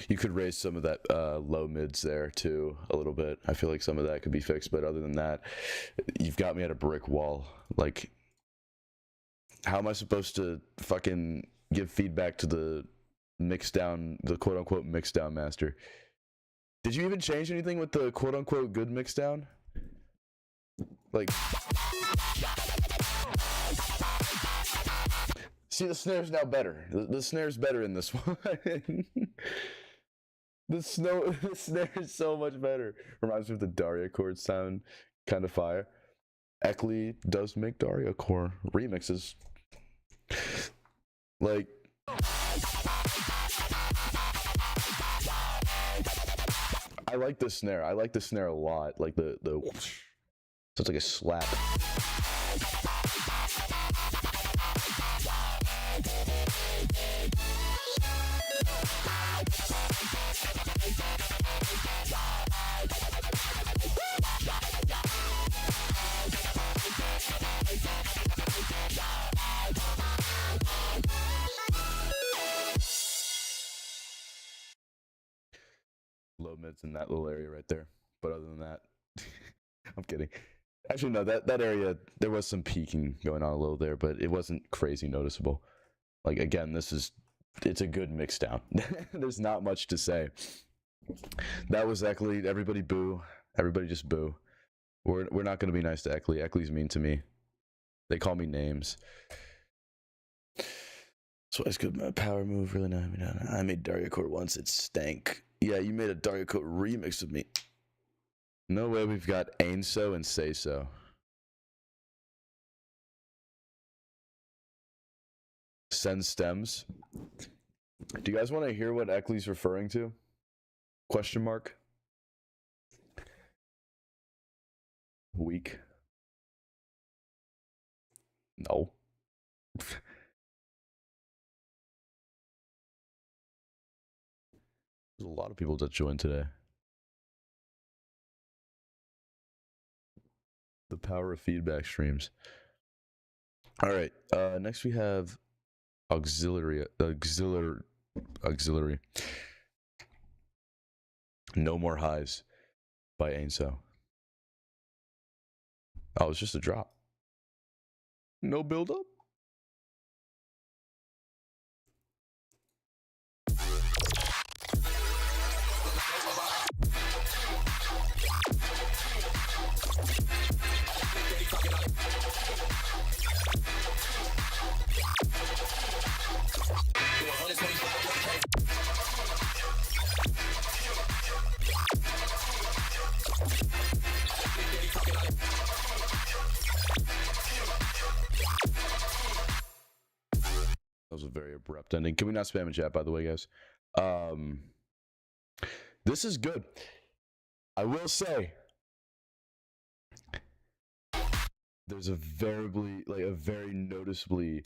You could raise some of that low mids there too a little bit. I feel like some of that could be fixed, but other than that, you've got me at a brick wall. Like, how am I supposed to fucking give feedback to the quote unquote mix down master? Did you even change anything with the quote unquote good mix down? Like, see, the snare's now better. The snare's better in this one. The snare is so much better. Reminds me of the Daria chord sound, kind of fire. Eckley does make Daria core remixes. Like, I like the snare. I like the snare a lot. Like the whoosh. Sounds like a slap. Low mids in that little area right there. But other than that, I'm kidding. Actually, no, that area, there was some peaking going on a little there, but it wasn't crazy noticeable. Like, again, it's a good mix down. There's not much to say. That was Eckley. Everybody boo. Everybody just boo. We're not going to be nice to Eckley. Eckley's mean to me. They call me names. So it's good. My power move really not. I made Daria Core once. It stank. Yeah, you made a Daria Core remix of me. No way we've got Ainso and Say So. Send stems. Do you guys want to hear what Eckley's referring to? Question mark. Weak. No. There's a lot of people that joined today. The power of feedback streams. All right. Next we have auxiliary. No More Highs by Ainso. Oh, it's just a drop. No build up. very abrupt ending. Can we not spam in chat, by the way, guys? This is good. I will say, there's a very noticeably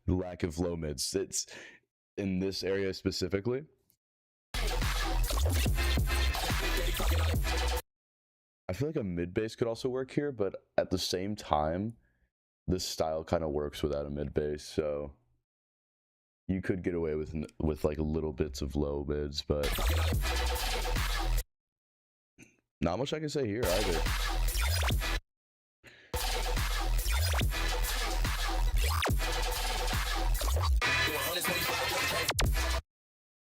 lack of low mids. It's in this area specifically. I feel like a mid bass could also work here, but at the same time, this style kind of works without a mid bass, so you could get away with like little bits of low mids, but not much I can say here either.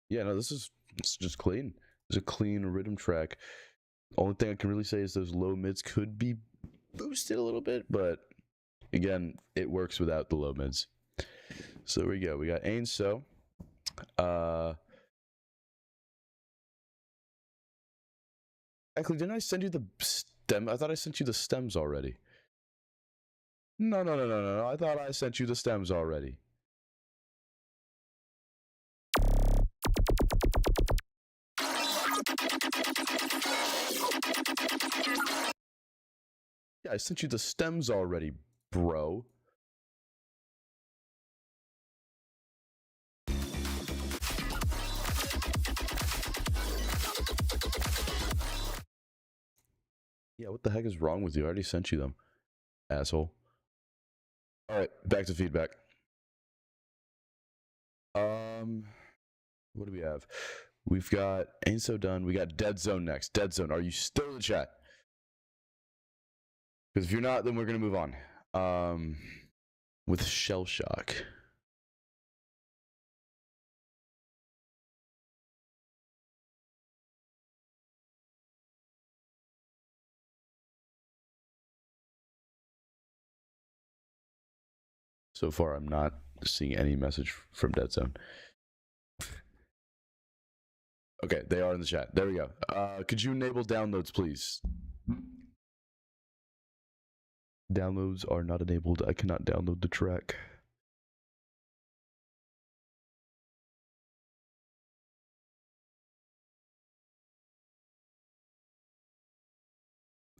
Yeah, no, it's just clean. It's a clean rhythm track. Only thing I can really say is those low mids could be boosted a little bit, but again, it works without the low mids. So there we go. We got Ain't So. Actually, didn't I send you the stem? I thought I sent you the stems already. No. I thought I sent you the stems already. Yeah, I sent you the stems already, bro. Yeah, what the heck is wrong with you? I already sent you them, asshole. All right, back to feedback. What do we have? We've got Ain't So Done. We got Dead Zone next. Dead Zone, are you still in the chat? Because if you're not, then we're gonna move on. With Shell Shock. So far, I'm not seeing any message from Dead Zone. Okay, they are in the chat. There we go. Could you enable downloads, please? Downloads are not enabled. I cannot download the track.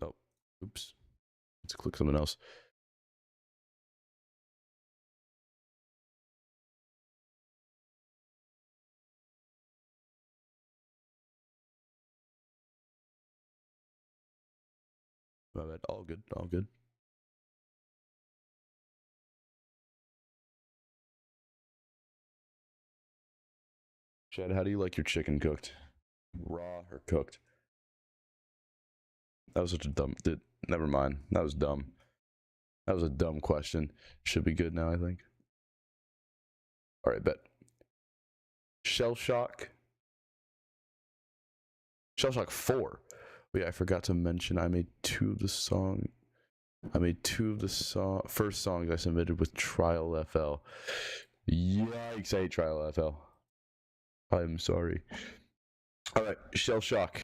Oh, oops. Let's click something else. My bad. All good. All good. Chad, how do you like your chicken cooked? Raw or cooked? That was such a dumb... Never mind. That was dumb. That was a dumb question. Should be good now, I think. Alright, bet. Shell Shock. Shell Shock 4. Oh, yeah, I forgot to mention I made two of the first songs I submitted with Trial FL. Yikes, I hate Trial FL. I'm sorry. Alright, Shell Shock.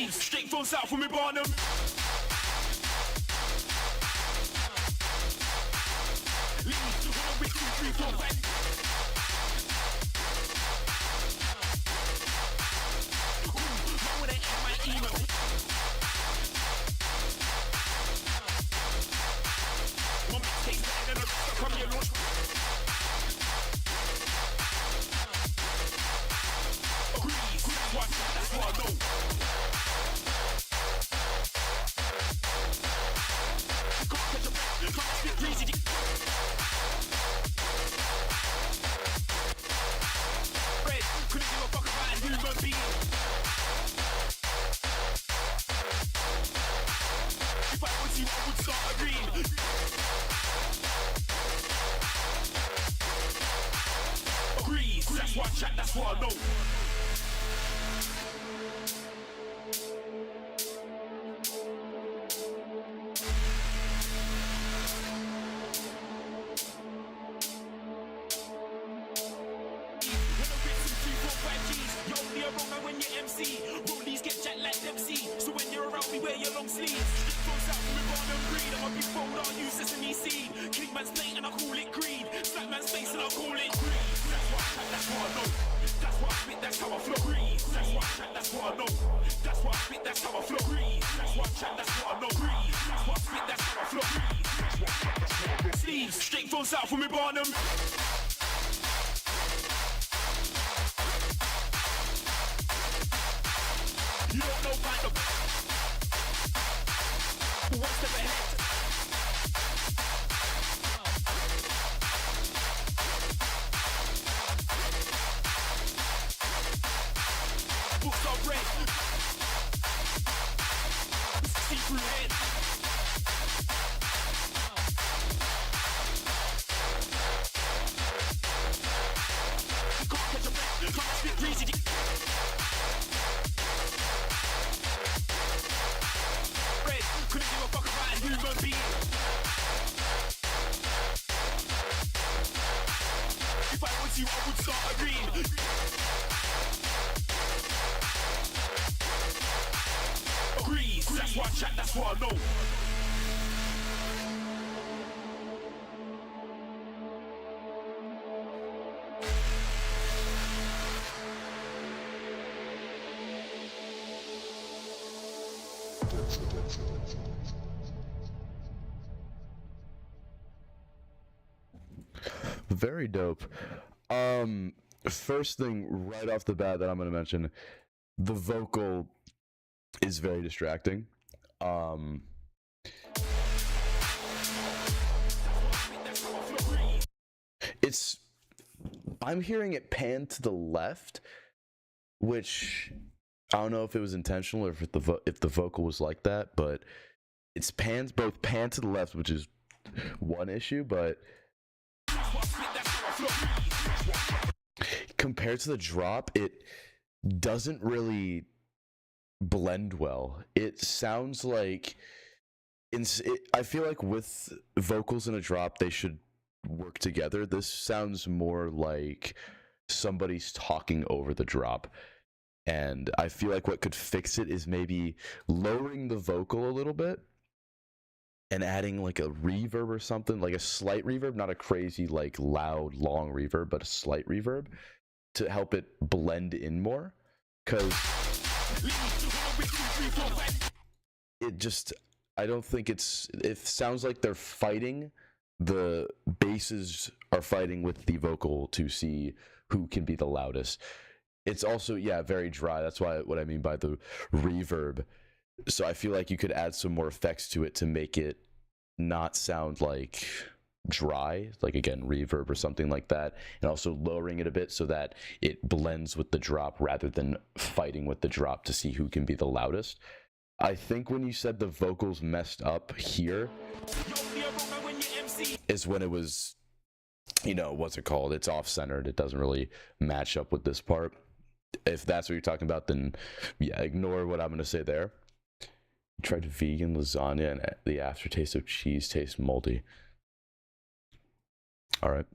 Straight from south from me Barnum. That's what chat, that's what I know. Rollies get jet like MC, so when you're around me, wear your long sleeves. It goes out from Barnum Green, I'm a big bold, I'll use sesame seed. King man's plate and I call it greed. Slack man's face and I call it greed. That's what I chat, that's what I know. That's what I spit, that's how I flow. Greed. That's what I chat, that's what I know. That's what I spit, that's how I flow. Greed. That's what I chat, that's what I know. Greed. That's what I spit, that's how I flow. Greed. That's what I chat, that's what I know. Sleeves, straight from south from Barnum. You don't know about the one step ahead. Books are red. See through head. You can't catch a breath. You can't spit breezy. Couldn't give a fuck about a human being. If I was you, I would start a dream. Agrees, that's what I chat, that's what I know. Very dope. First thing right off the bat that I'm going to mention, the vocal is very distracting. I'm hearing it pan to the left, which I don't know if it was intentional or if the vocal was like that, but it's both pan to the left, which is one issue, but compared to the drop, it doesn't really blend well. It sounds like I feel like with vocals in a drop, they should work together. This sounds more like somebody's talking over the drop. And I feel like what could fix it is maybe lowering the vocal a little bit and adding like a reverb or something, like a slight reverb, not a crazy like loud long reverb, but a slight reverb to help it blend in more. Because I don't think it sounds like they're fighting. The basses are fighting with the vocal to see who can be the loudest. It's also, very dry. That's what I mean by the reverb. So I feel like you could add some more effects to it to make it not sound like dry, like again, reverb or something like that, and also lowering it a bit so that it blends with the drop rather than fighting with the drop to see who can be the loudest. I think when you said the vocals messed up here is when it was, what's it called? It's off-centered. It doesn't really match up with this part. If that's what you're talking about, then ignore what I'm going to say there. Tried vegan lasagna and the aftertaste of cheese tastes moldy. All right.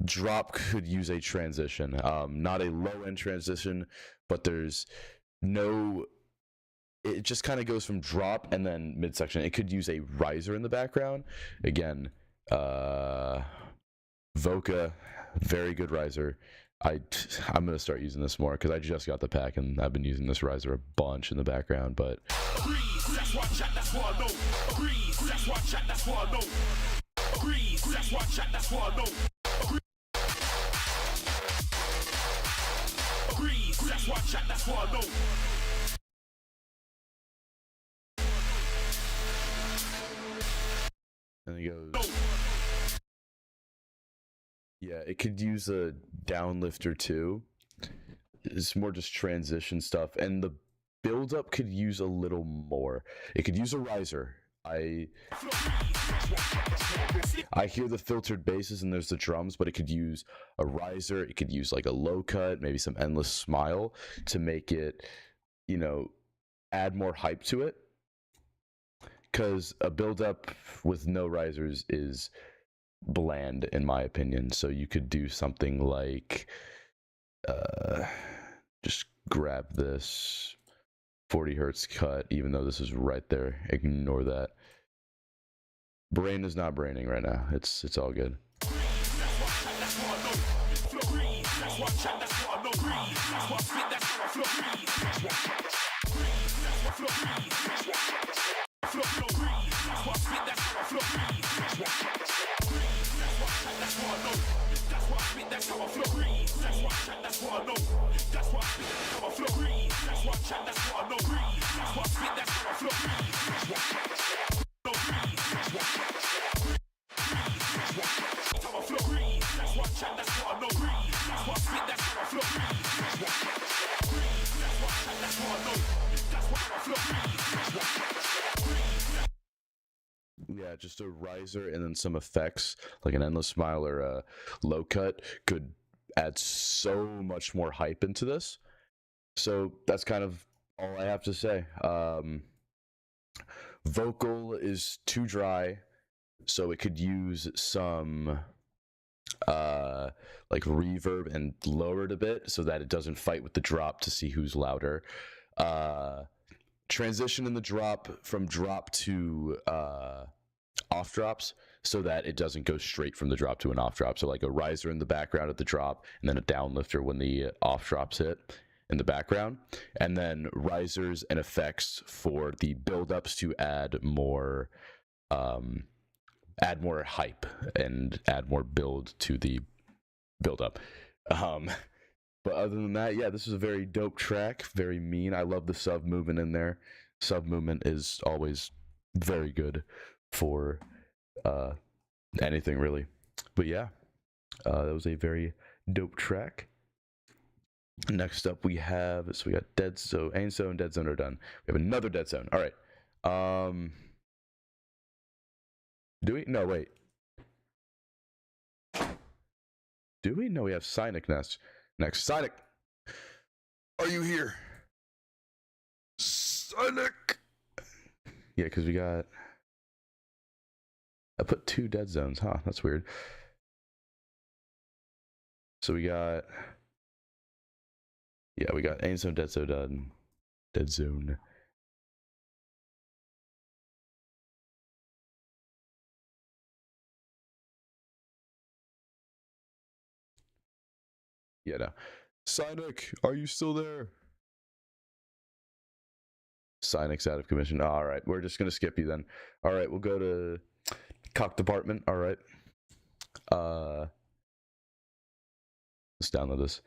Drop could use a transition. Not a low-end transition, but there's no... It just kind of goes from drop and then midsection. It could use a riser in the background. Again, Voca, very good riser. I'm going to start using this more because I just got the pack and I've been using this riser a bunch in the background, but... And he goes... Yeah, it could use a downlifter too. It's more just transition stuff. And the build-up could use a little more. It could use a riser. I hear the filtered basses and there's the drums, but it could use a riser, it could use like a low cut, maybe some endless smile to make it, you know, add more hype to it. Because a build up with no risers is bland in my opinion. So you could do something like just grab this 40 hertz cut, even though this is right there. Ignore that. Brain is not braining right now. It's all good. Yeah, just a riser and then some effects like an endless smile or a low cut could add so much more hype into this. So that's kind of all I have to say. Vocal is too dry, so it could use some like reverb and lower it a bit so that it doesn't fight with the drop to see who's louder. Transition in the drop from drop to off drops so that it doesn't go straight from the drop to an off drop. So like a riser in the background at the drop and then a downlifter when the off drops hit in the background, and then risers and effects for the build-ups to add more hype and add more build to the build-up. But other than that, yeah, this is a very dope track, very mean. I love the sub movement in there. Sub movement is always very good for anything really. But yeah, that was a very dope track. Next up we have, so we got Dead Zone, Ain Zone, Dead Zone are done. We have another Dead Zone. All right. Do we? No, wait. Do we? No, we have Cynic next. Cynic, are you here? Cynic. Yeah, because we got. I put 2 Dead Zones, huh? That's weird. So we got. Yeah, we got Ain Zone, Dead Zone done. Dead Zone. Yeah, no. Cynic, are you still there? Cynic's out of commission. All right, we're just going to skip you then. All right, we'll go to Cock Department. All right. Let's download this.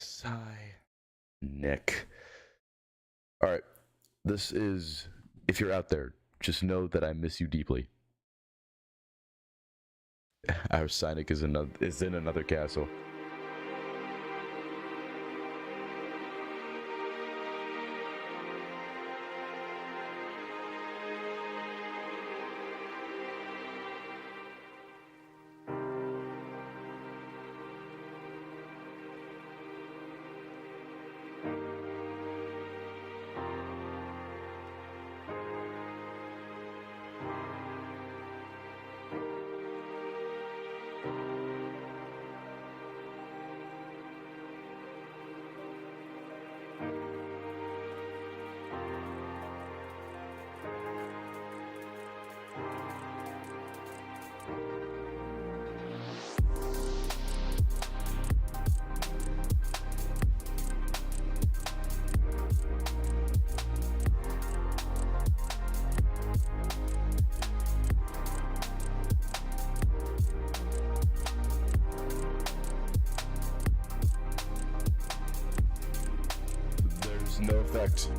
Cynic. All right. This is, if you're out there, just know that I miss you deeply. Our Cynic is in another castle. No effect.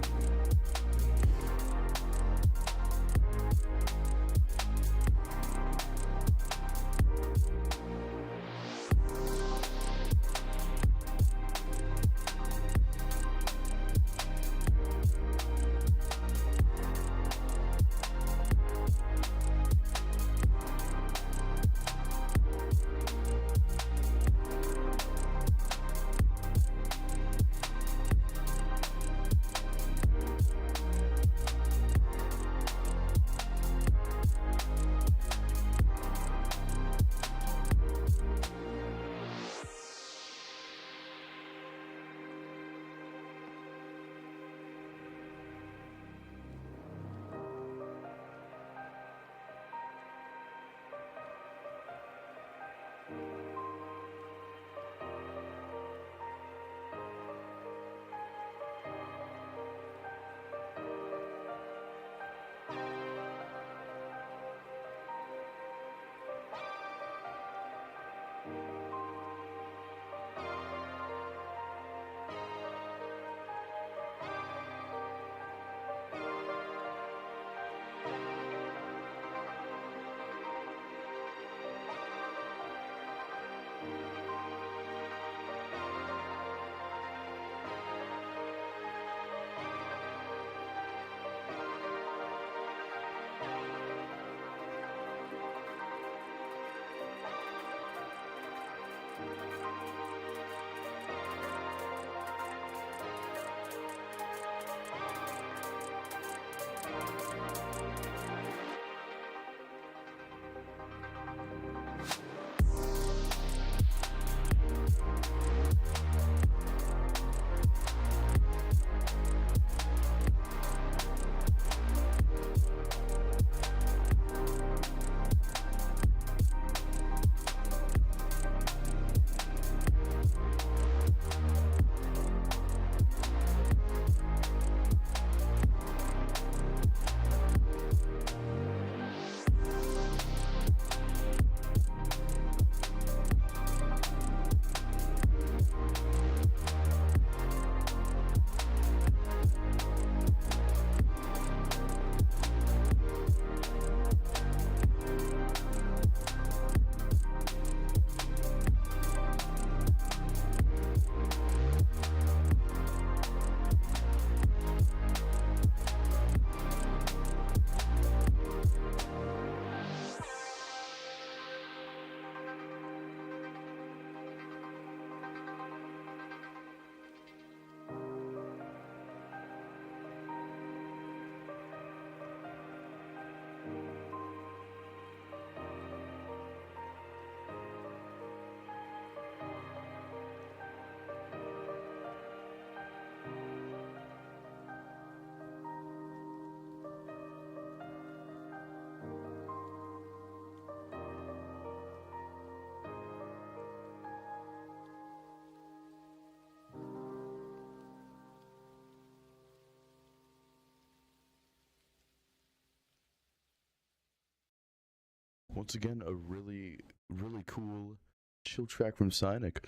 once again, a really, really cool chill track from Cynic.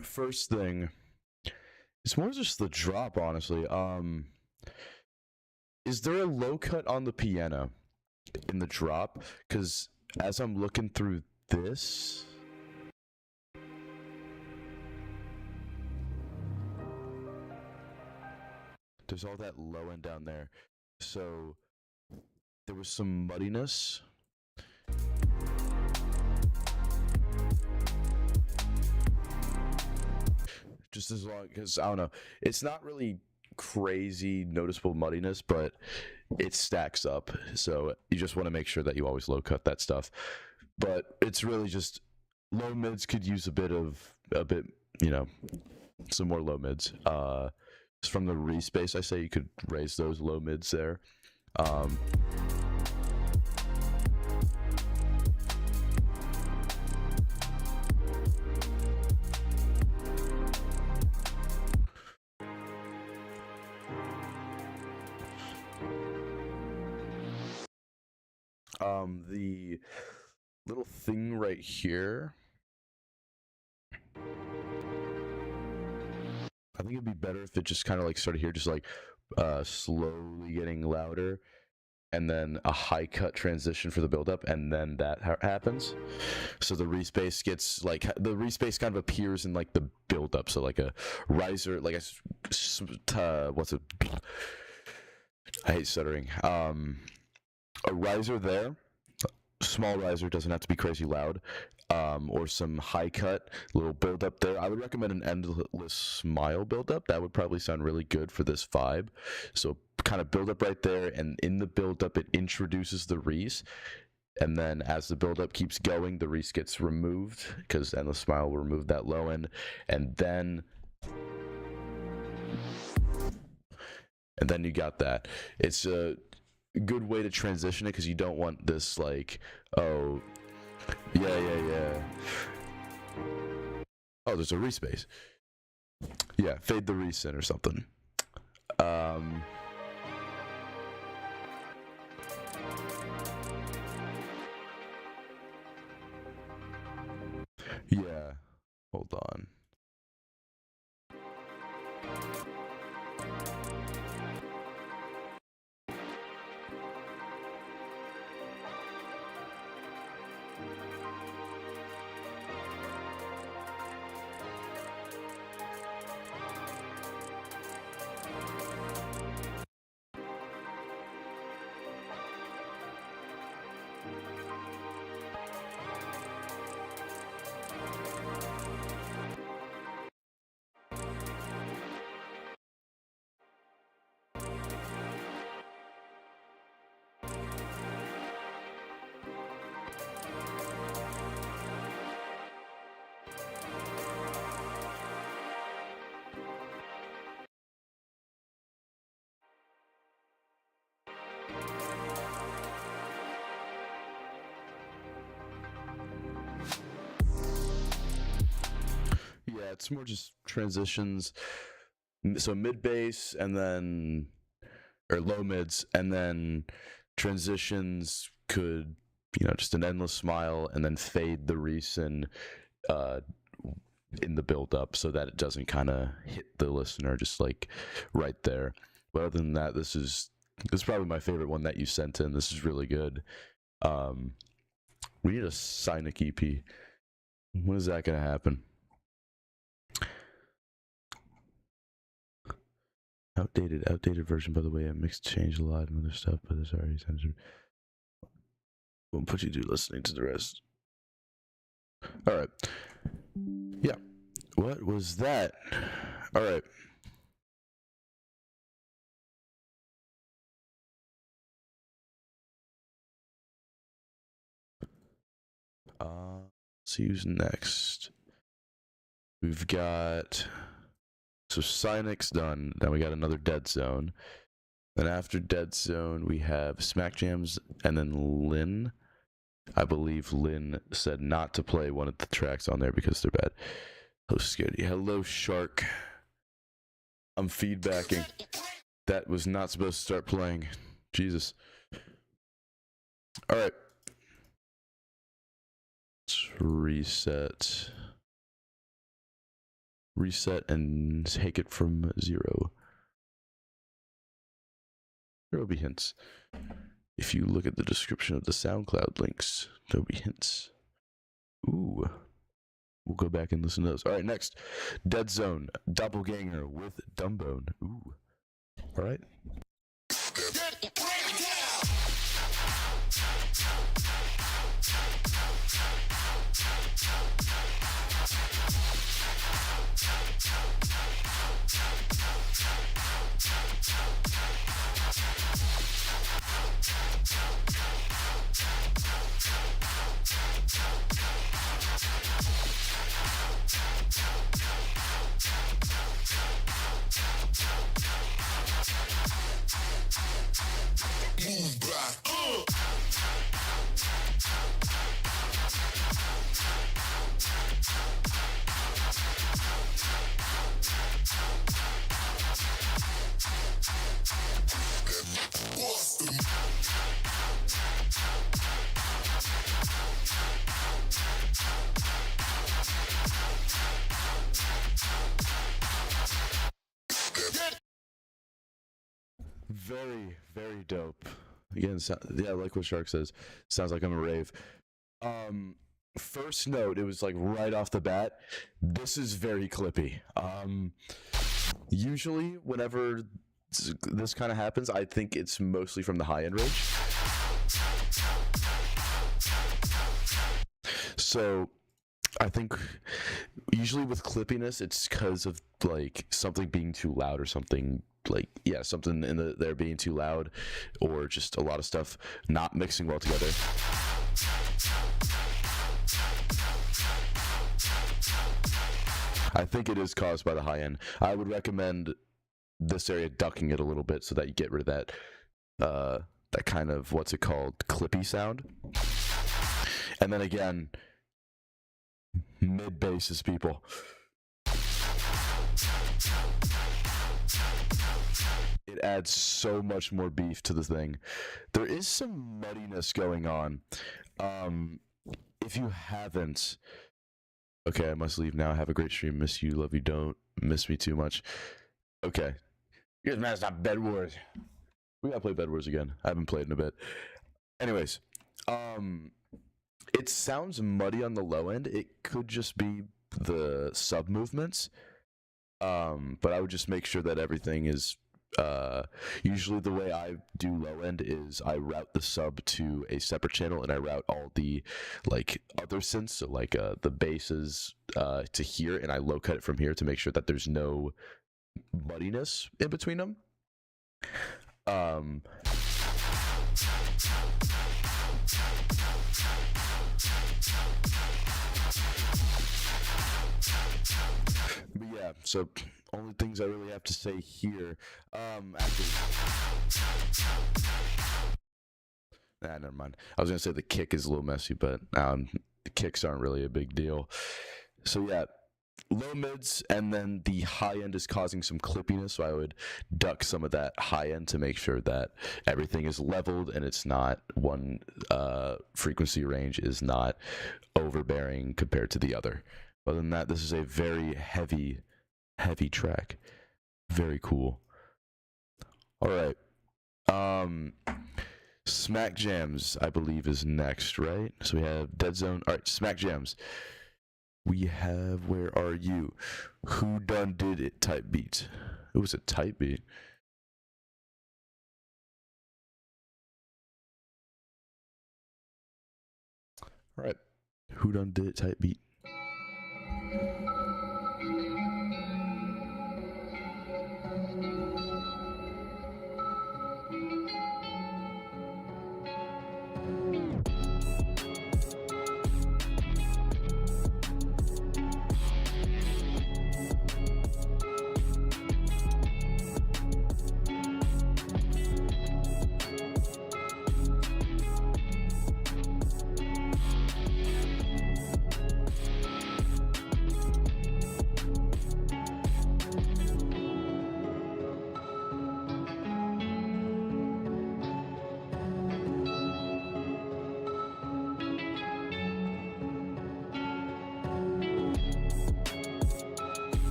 First thing, it's more just the drop, honestly. Is there a low cut on the piano in the drop? Because as I'm looking through this, there's all that low end down there. So there was some muddiness. Just as long, because I don't know, it's not really crazy noticeable muddiness, but it stacks up. So you just want to make sure that you always low cut that stuff. But it's really just low mids could use a bit, you know, some more low mids. From the respace, I say you could raise those low mids there. The little thing right here, I think it'd be better if it just kind of like started here, just like slowly getting louder, and then a high cut transition for the build-up, and then that happens. So the respace gets like, the respace kind of appears in like the build-up. So like a riser, like what's it? I hate stuttering. A riser there, small riser, doesn't have to be crazy loud, or some high cut, little build up there. I would recommend an endless smile build up. That would probably sound really good for this vibe. So kind of build up right there, and in the build up it introduces the Reese, and then as the build up keeps going, the Reese gets removed because endless smile will remove that low end, and then you got that. It's a good way to transition it, because you don't want this like, oh yeah, oh, there's a respace, yeah, fade the Reese in or something. Yeah, hold on. Yeah, it's more just transitions. So mid bass, and then, or low mids, and then transitions could, you know, just an endless smile, and then fade the Reese in the build up, so that it doesn't kind of hit the listener just like right there. But other than that, this is probably my favorite one that you sent in. This is really good. We need a Cynic EP. When is that gonna happen? Outdated version, by the way. It mixed, changed a lot and other stuff, but it's already censored. Won't put you through listening to the rest. All right. Yeah. What was that? All right. See who's next. We've got, so Cynic's done. Then we got another Dead Zone. Then after Dead Zone, we have Smack Jams, and then Lynn. I believe Lynn said not to play one of the tracks on there because they're bad. Oh, Scary. Hello, Shark. I'm feedbacking. That was not supposed to start playing. Jesus. All right. Let's reset. Reset and take it from 0. There will be hints. If you look at the description of the SoundCloud links, there'll be hints. Ooh. We'll go back and listen to those. All right, next. Dead Zone, Doppelganger with Dumbone. Ooh. All right. Very, very dope. Again, yeah, like what Shark says. Sounds like I'm a rave. First note, it was like right off the bat. This is very clippy. Usually, whenever this kind of happens, I think it's mostly from the high-end range. So, I think usually with clippiness, it's because of like something being too loud or something. Like, yeah, something in there being too loud, or just a lot of stuff not mixing well together. I think it is caused by the high end. I would recommend this area ducking it a little bit so that you get rid of that kind of, what's it called, clippy sound. And then again, mid basses, people. It adds so much more beef to the thing. There is some muddiness going on. If you haven't, okay, I must leave now. Have a great stream. Miss you, love you, don't miss me too much. Okay, you guys messed up Bed Wars. We gotta play Bed Wars again. I haven't played in a bit. Anyways, it sounds muddy on the low end. It could just be the sub movements, but I would just make sure that everything is. Usually the way I do low end is I route the sub to a separate channel, and I route all the like other synths, so like the basses to here, and I low cut it from here to make sure that there's no muddiness in between them. But yeah, so only things I really have to say here. Actually, never mind. I was gonna say the kick is a little messy, but the kicks aren't really a big deal. So yeah, low mids, and then the high end is causing some clippiness, so I would duck some of that high end to make sure that everything is leveled and it's not one frequency range is not overbearing compared to the other. Other than that, this is a very heavy track. Very cool. All right. Smack Jams, I believe, is next, right? So we have Dead Zone. All right, Smack Jams. We have Where Are You? Who Done Did It type beat. It was a type beat. All right. Who Done Did It type beat.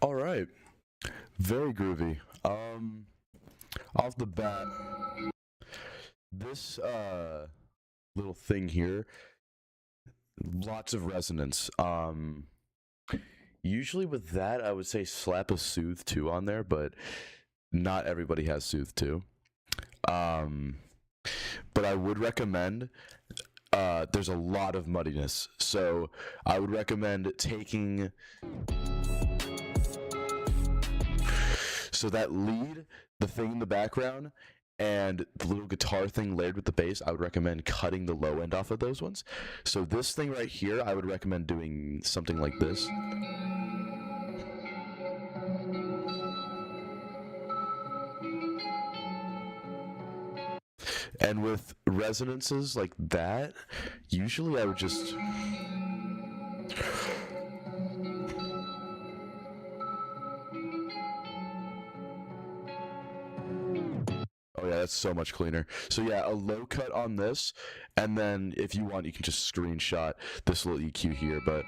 All right. Very groovy. Off the bat, this little thing here, lots of resonance. Usually with that, I would say slap a Soothe 2 on there, but not everybody has Soothe 2. But I would recommend, there's a lot of muddiness, so I would recommend taking, so that lead, the thing in the background, and the little guitar thing layered with the bass, I would recommend cutting the low end off of those ones. So this thing right here, I would recommend doing something like this. And with resonances like that, usually I would just... Oh yeah, that's so much cleaner. So yeah, a low cut on this, and then if you want, you can just screenshot this little EQ here, but...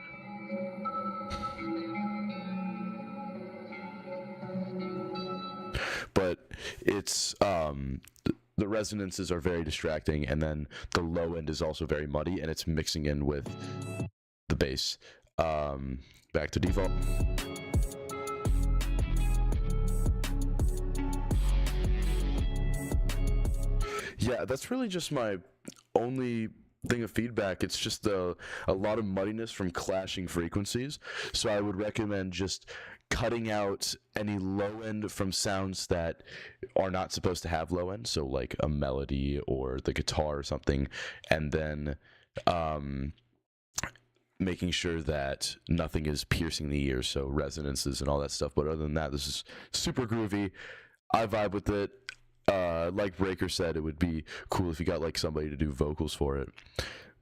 But it's, the resonances are very distracting, and then the low end is also very muddy, and it's mixing in with the bass. Back to default. Yeah, that's really just my only thing of feedback. It's just a lot of muddiness from clashing frequencies. So I would recommend just cutting out any low end from sounds that are not supposed to have low end, so like a melody or the guitar or something, and then making sure that nothing is piercing the ear, so resonances and all that stuff. But other than that, this is super groovy. I vibe with it. Like Breaker said, it would be cool if you got like somebody to do vocals for it.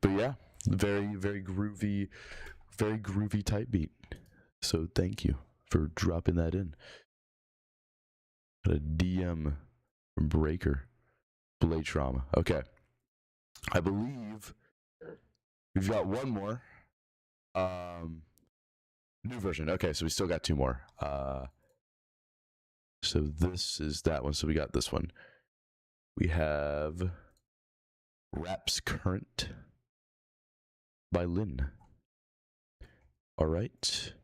But yeah, very groovy type beat. So thank you for dropping that in. Got a DM from Breaker. Blade Trauma. Okay. I believe we've got one more. New version. Okay, so we still got two more. So this is that one. So we got this one. We have Raps Current by Lynn. All right.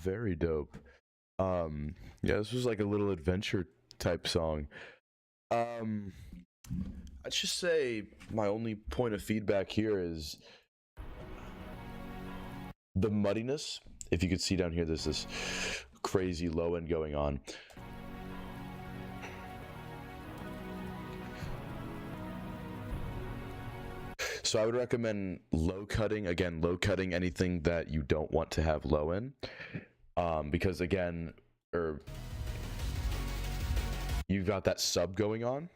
Very dope. Yeah, this was like a little adventure type song. I'd just say my only point of feedback here is the muddiness. If you could see down here, there's this crazy low end going on. So I would recommend low cutting. Again, low cutting anything that you don't want to have low end. Because again, you've got that sub going on,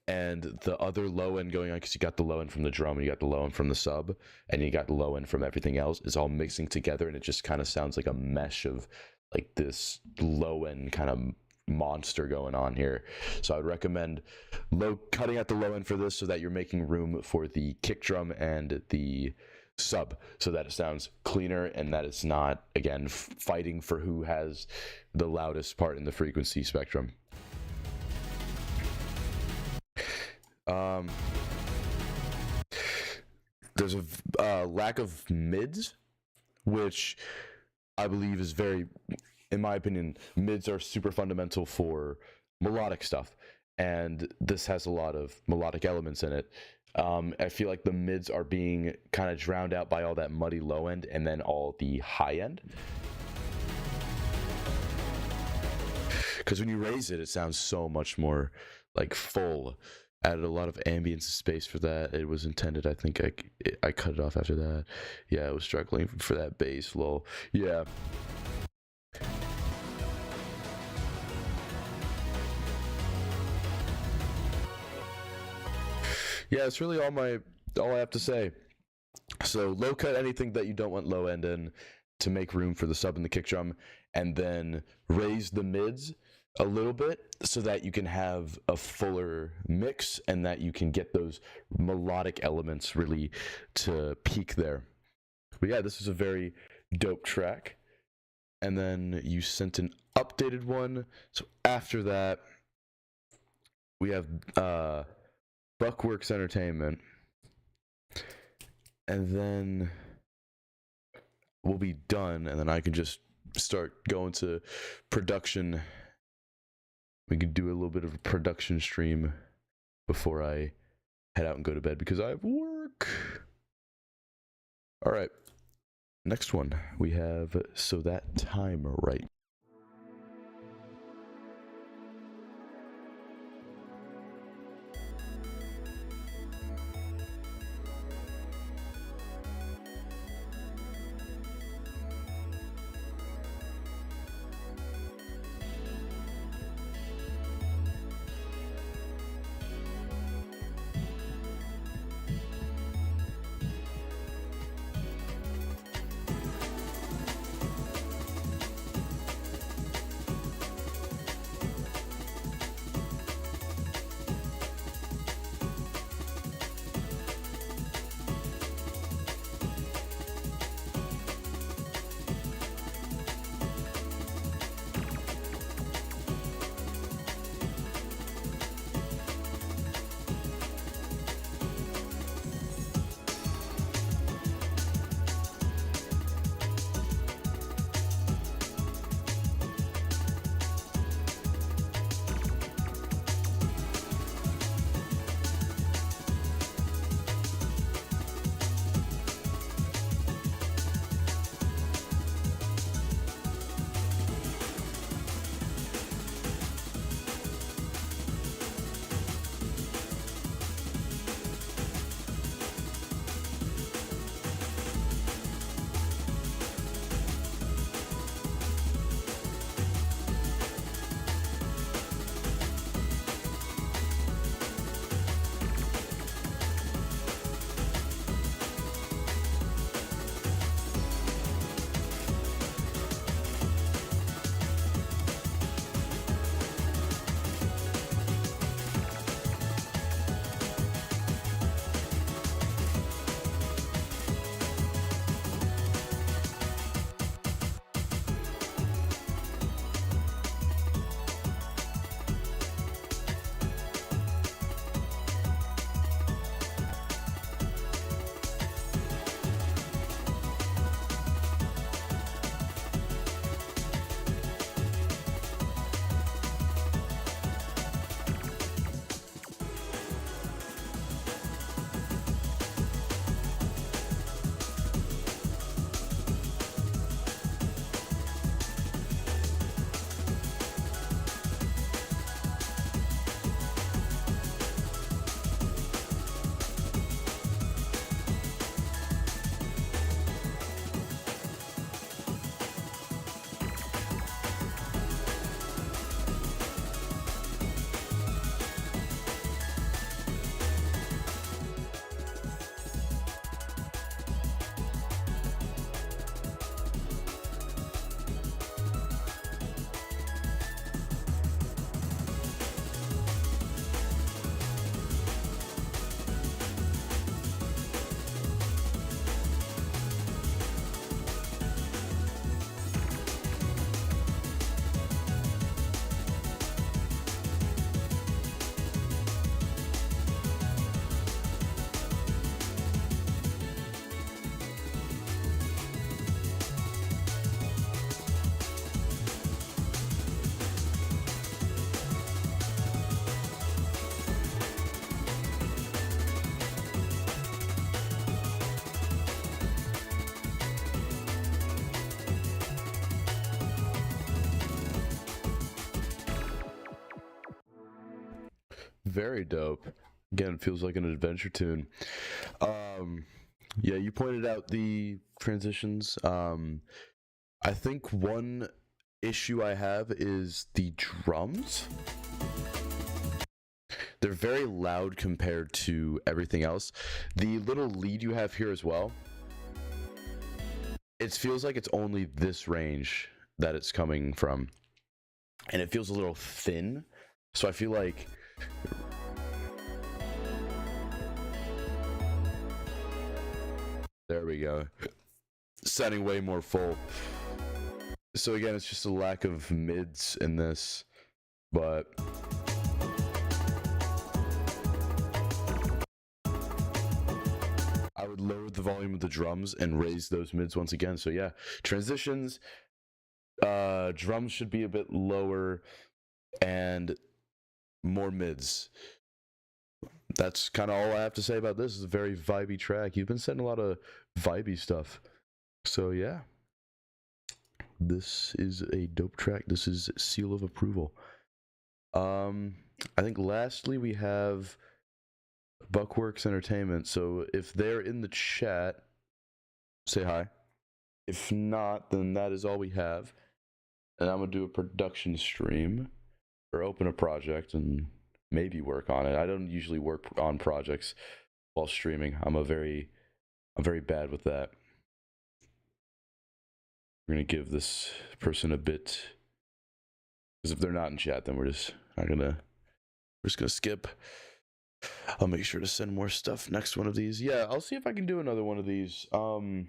and the other low end going on, because you got the low end from the drum, and you got the low end from the sub, and you got the low end from everything else, is all mixing together, and it just kind of sounds like a mesh of like this low end kind of monster going on here. So I would recommend cutting at the low end for this, so that you're making room for the kick drum and the sub, so that it sounds cleaner and that it's not, again, fighting for who has the loudest part in the frequency spectrum. There's a lack of mids, which I believe is very, in my opinion, mids are super fundamental for melodic stuff, and this has a lot of melodic elements in it. I feel like the mids are being kind of drowned out by all that muddy low end and then all the high end. Because when you raise it, it sounds so much more like full. Added a lot of ambience space for that. It was intended, I think I cut it off after that. Yeah, I was struggling for that bass, lol. Yeah. Yeah, it's really all I have to say. So low cut anything that you don't want low end in to make room for the sub and the kick drum, and then raise the mids a little bit so that you can have a fuller mix and that you can get those melodic elements really to peak there. But yeah, this is a very dope track. And then you sent an updated one. So after that, we have Buckworks Entertainment. And then we'll be done, and then I can just start going to production. We could do a little bit of a production stream before I head out and go to bed because I have work. All right. Next one we have So That Time Right. very dope. Again, feels like an adventure tune. Yeah, you pointed out the transitions. I think one issue I have is the drums. They're very loud compared to everything else. The little lead you have here as well, it feels like it's only this range that it's coming from. And it feels a little thin. So I feel like... There we go. Sounding way more full. So again, it's just a lack of mids in this, but I would lower the volume of the drums and raise those mids once again. So yeah, transitions, drums should be a bit lower and more mids. That's kind of all I have to say about this. It's a very vibey track. You've been sending a lot of vibey stuff. So yeah. This is a dope track. This is seal of approval. I think lastly we have Buckworks Entertainment. So if they're in the chat, say hi. If not, then that is all we have. And I'm gonna do a production stream or open a project and maybe work on it. I don't usually work on projects while streaming. I'm very bad with that. We're gonna give this person a bit, because if they're not in chat, then we're just gonna skip. I'll make sure to send more stuff next one of these. Yeah, I'll see if I can do another one of these. I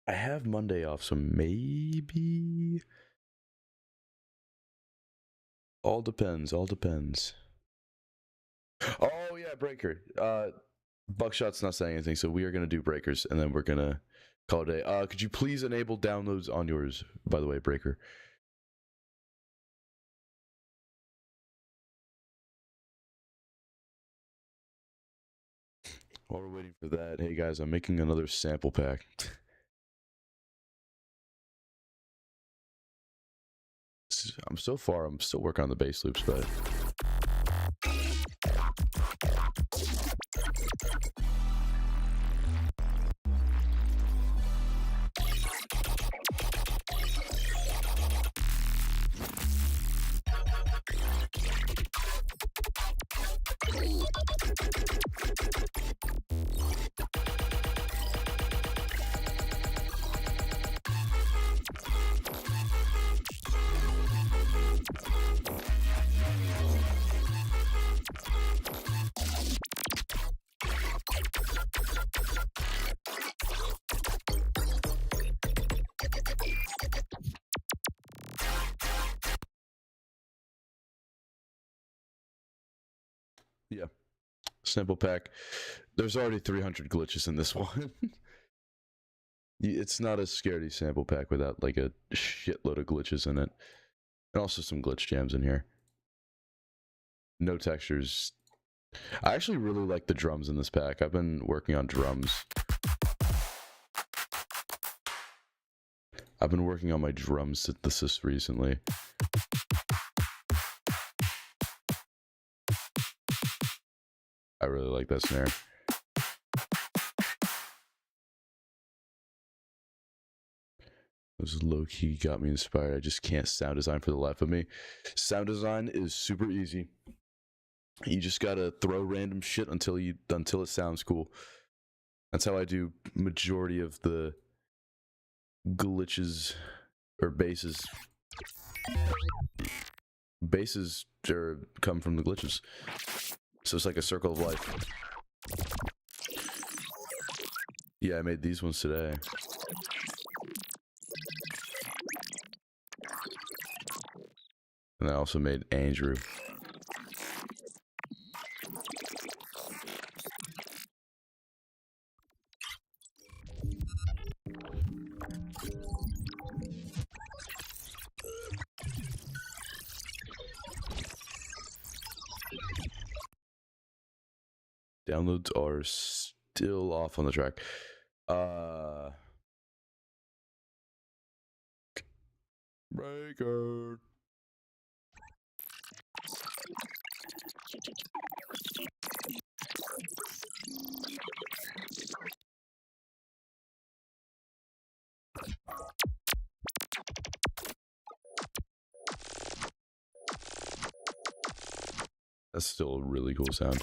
have Monday off, so maybe. All depends. Oh yeah, Breaker. Buckshot's not saying anything, so we are gonna do Breakers, and then we're gonna call it a day. Could you please enable downloads on yours, by the way, Breaker? While we're waiting for that, hey guys, I'm making another sample pack. I'm still working on the bass loops, but yeah, sample pack. There's already 300 glitches in this one. It's not a scaredy sample pack without like a shitload of glitches in it, and also some glitch jams in here. No textures. I actually really like the drums in this pack. I've been working on drums. I've been working on my drum synthesis recently. I really like that snare. This low-key got me inspired. I just can't sound design for the life of me. Sound design is super easy. You just gotta throw random shit until it sounds cool. That's how I do majority of the glitches or basses. Basses come from the glitches. So it's like a circle of life. Yeah, I made these ones today. And I also made Andrew. Downloads are still off on the track. Breaker. That's still a really cool sound.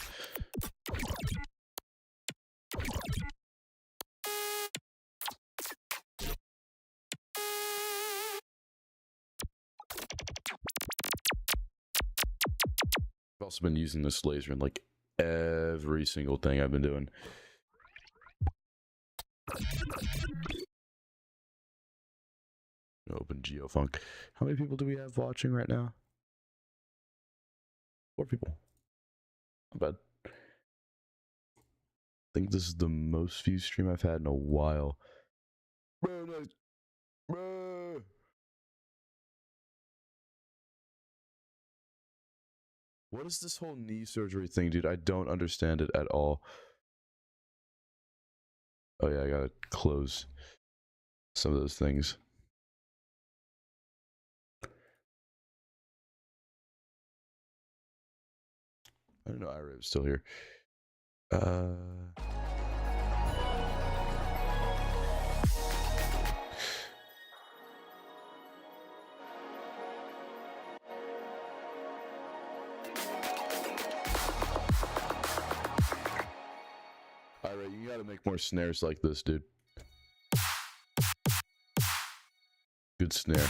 I've also been using this laser in like every single thing I've been doing. Open Geofunk. How many people do we have watching right now? 4 people. Not bad. I think this is the most view stream I've had in a while. Bro, nice. Bro. What is this whole knee surgery thing, dude? I don't understand it at all. Oh yeah, I gotta close some of those things. I didn't know Ira was still here. Ira, you gotta make more snares like this, dude. Good snare.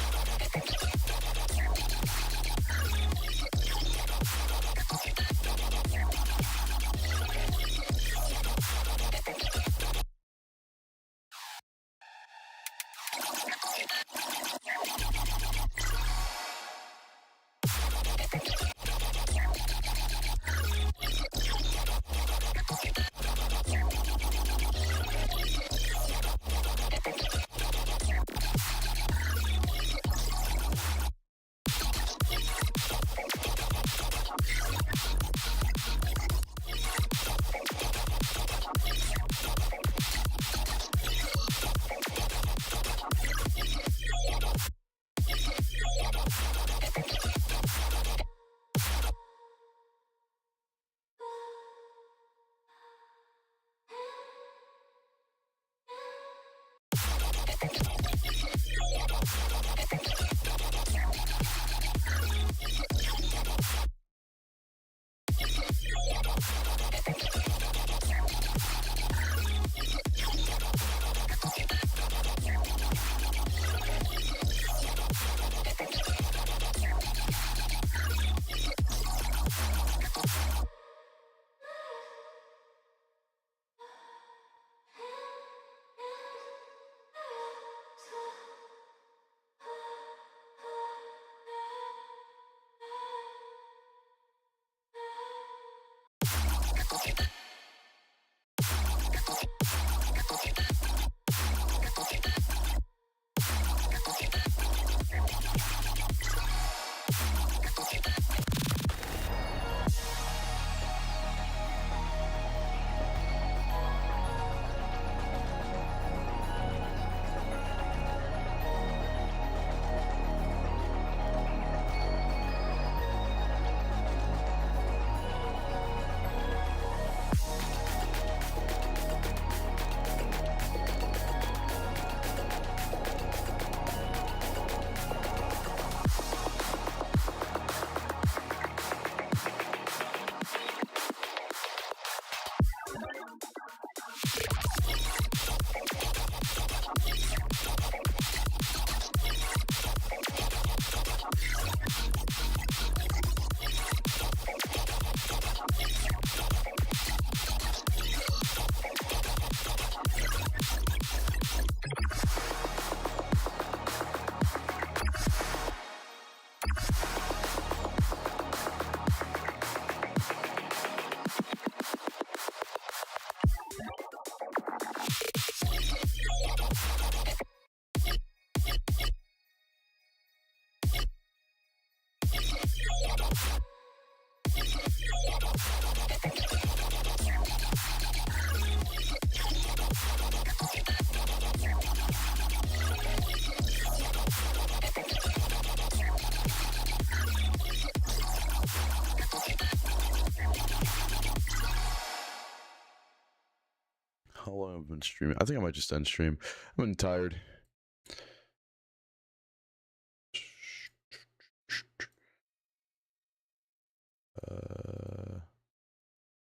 how long have I been streaming? I think I might just end stream. I'm getting tired.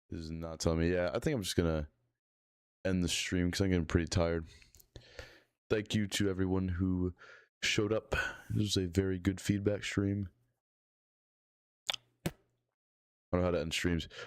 This is not telling me. Yeah, I think I'm just gonna end the stream because I'm getting pretty tired. Thank you to everyone who showed up. This was a very good feedback stream. I don't know how to end streams.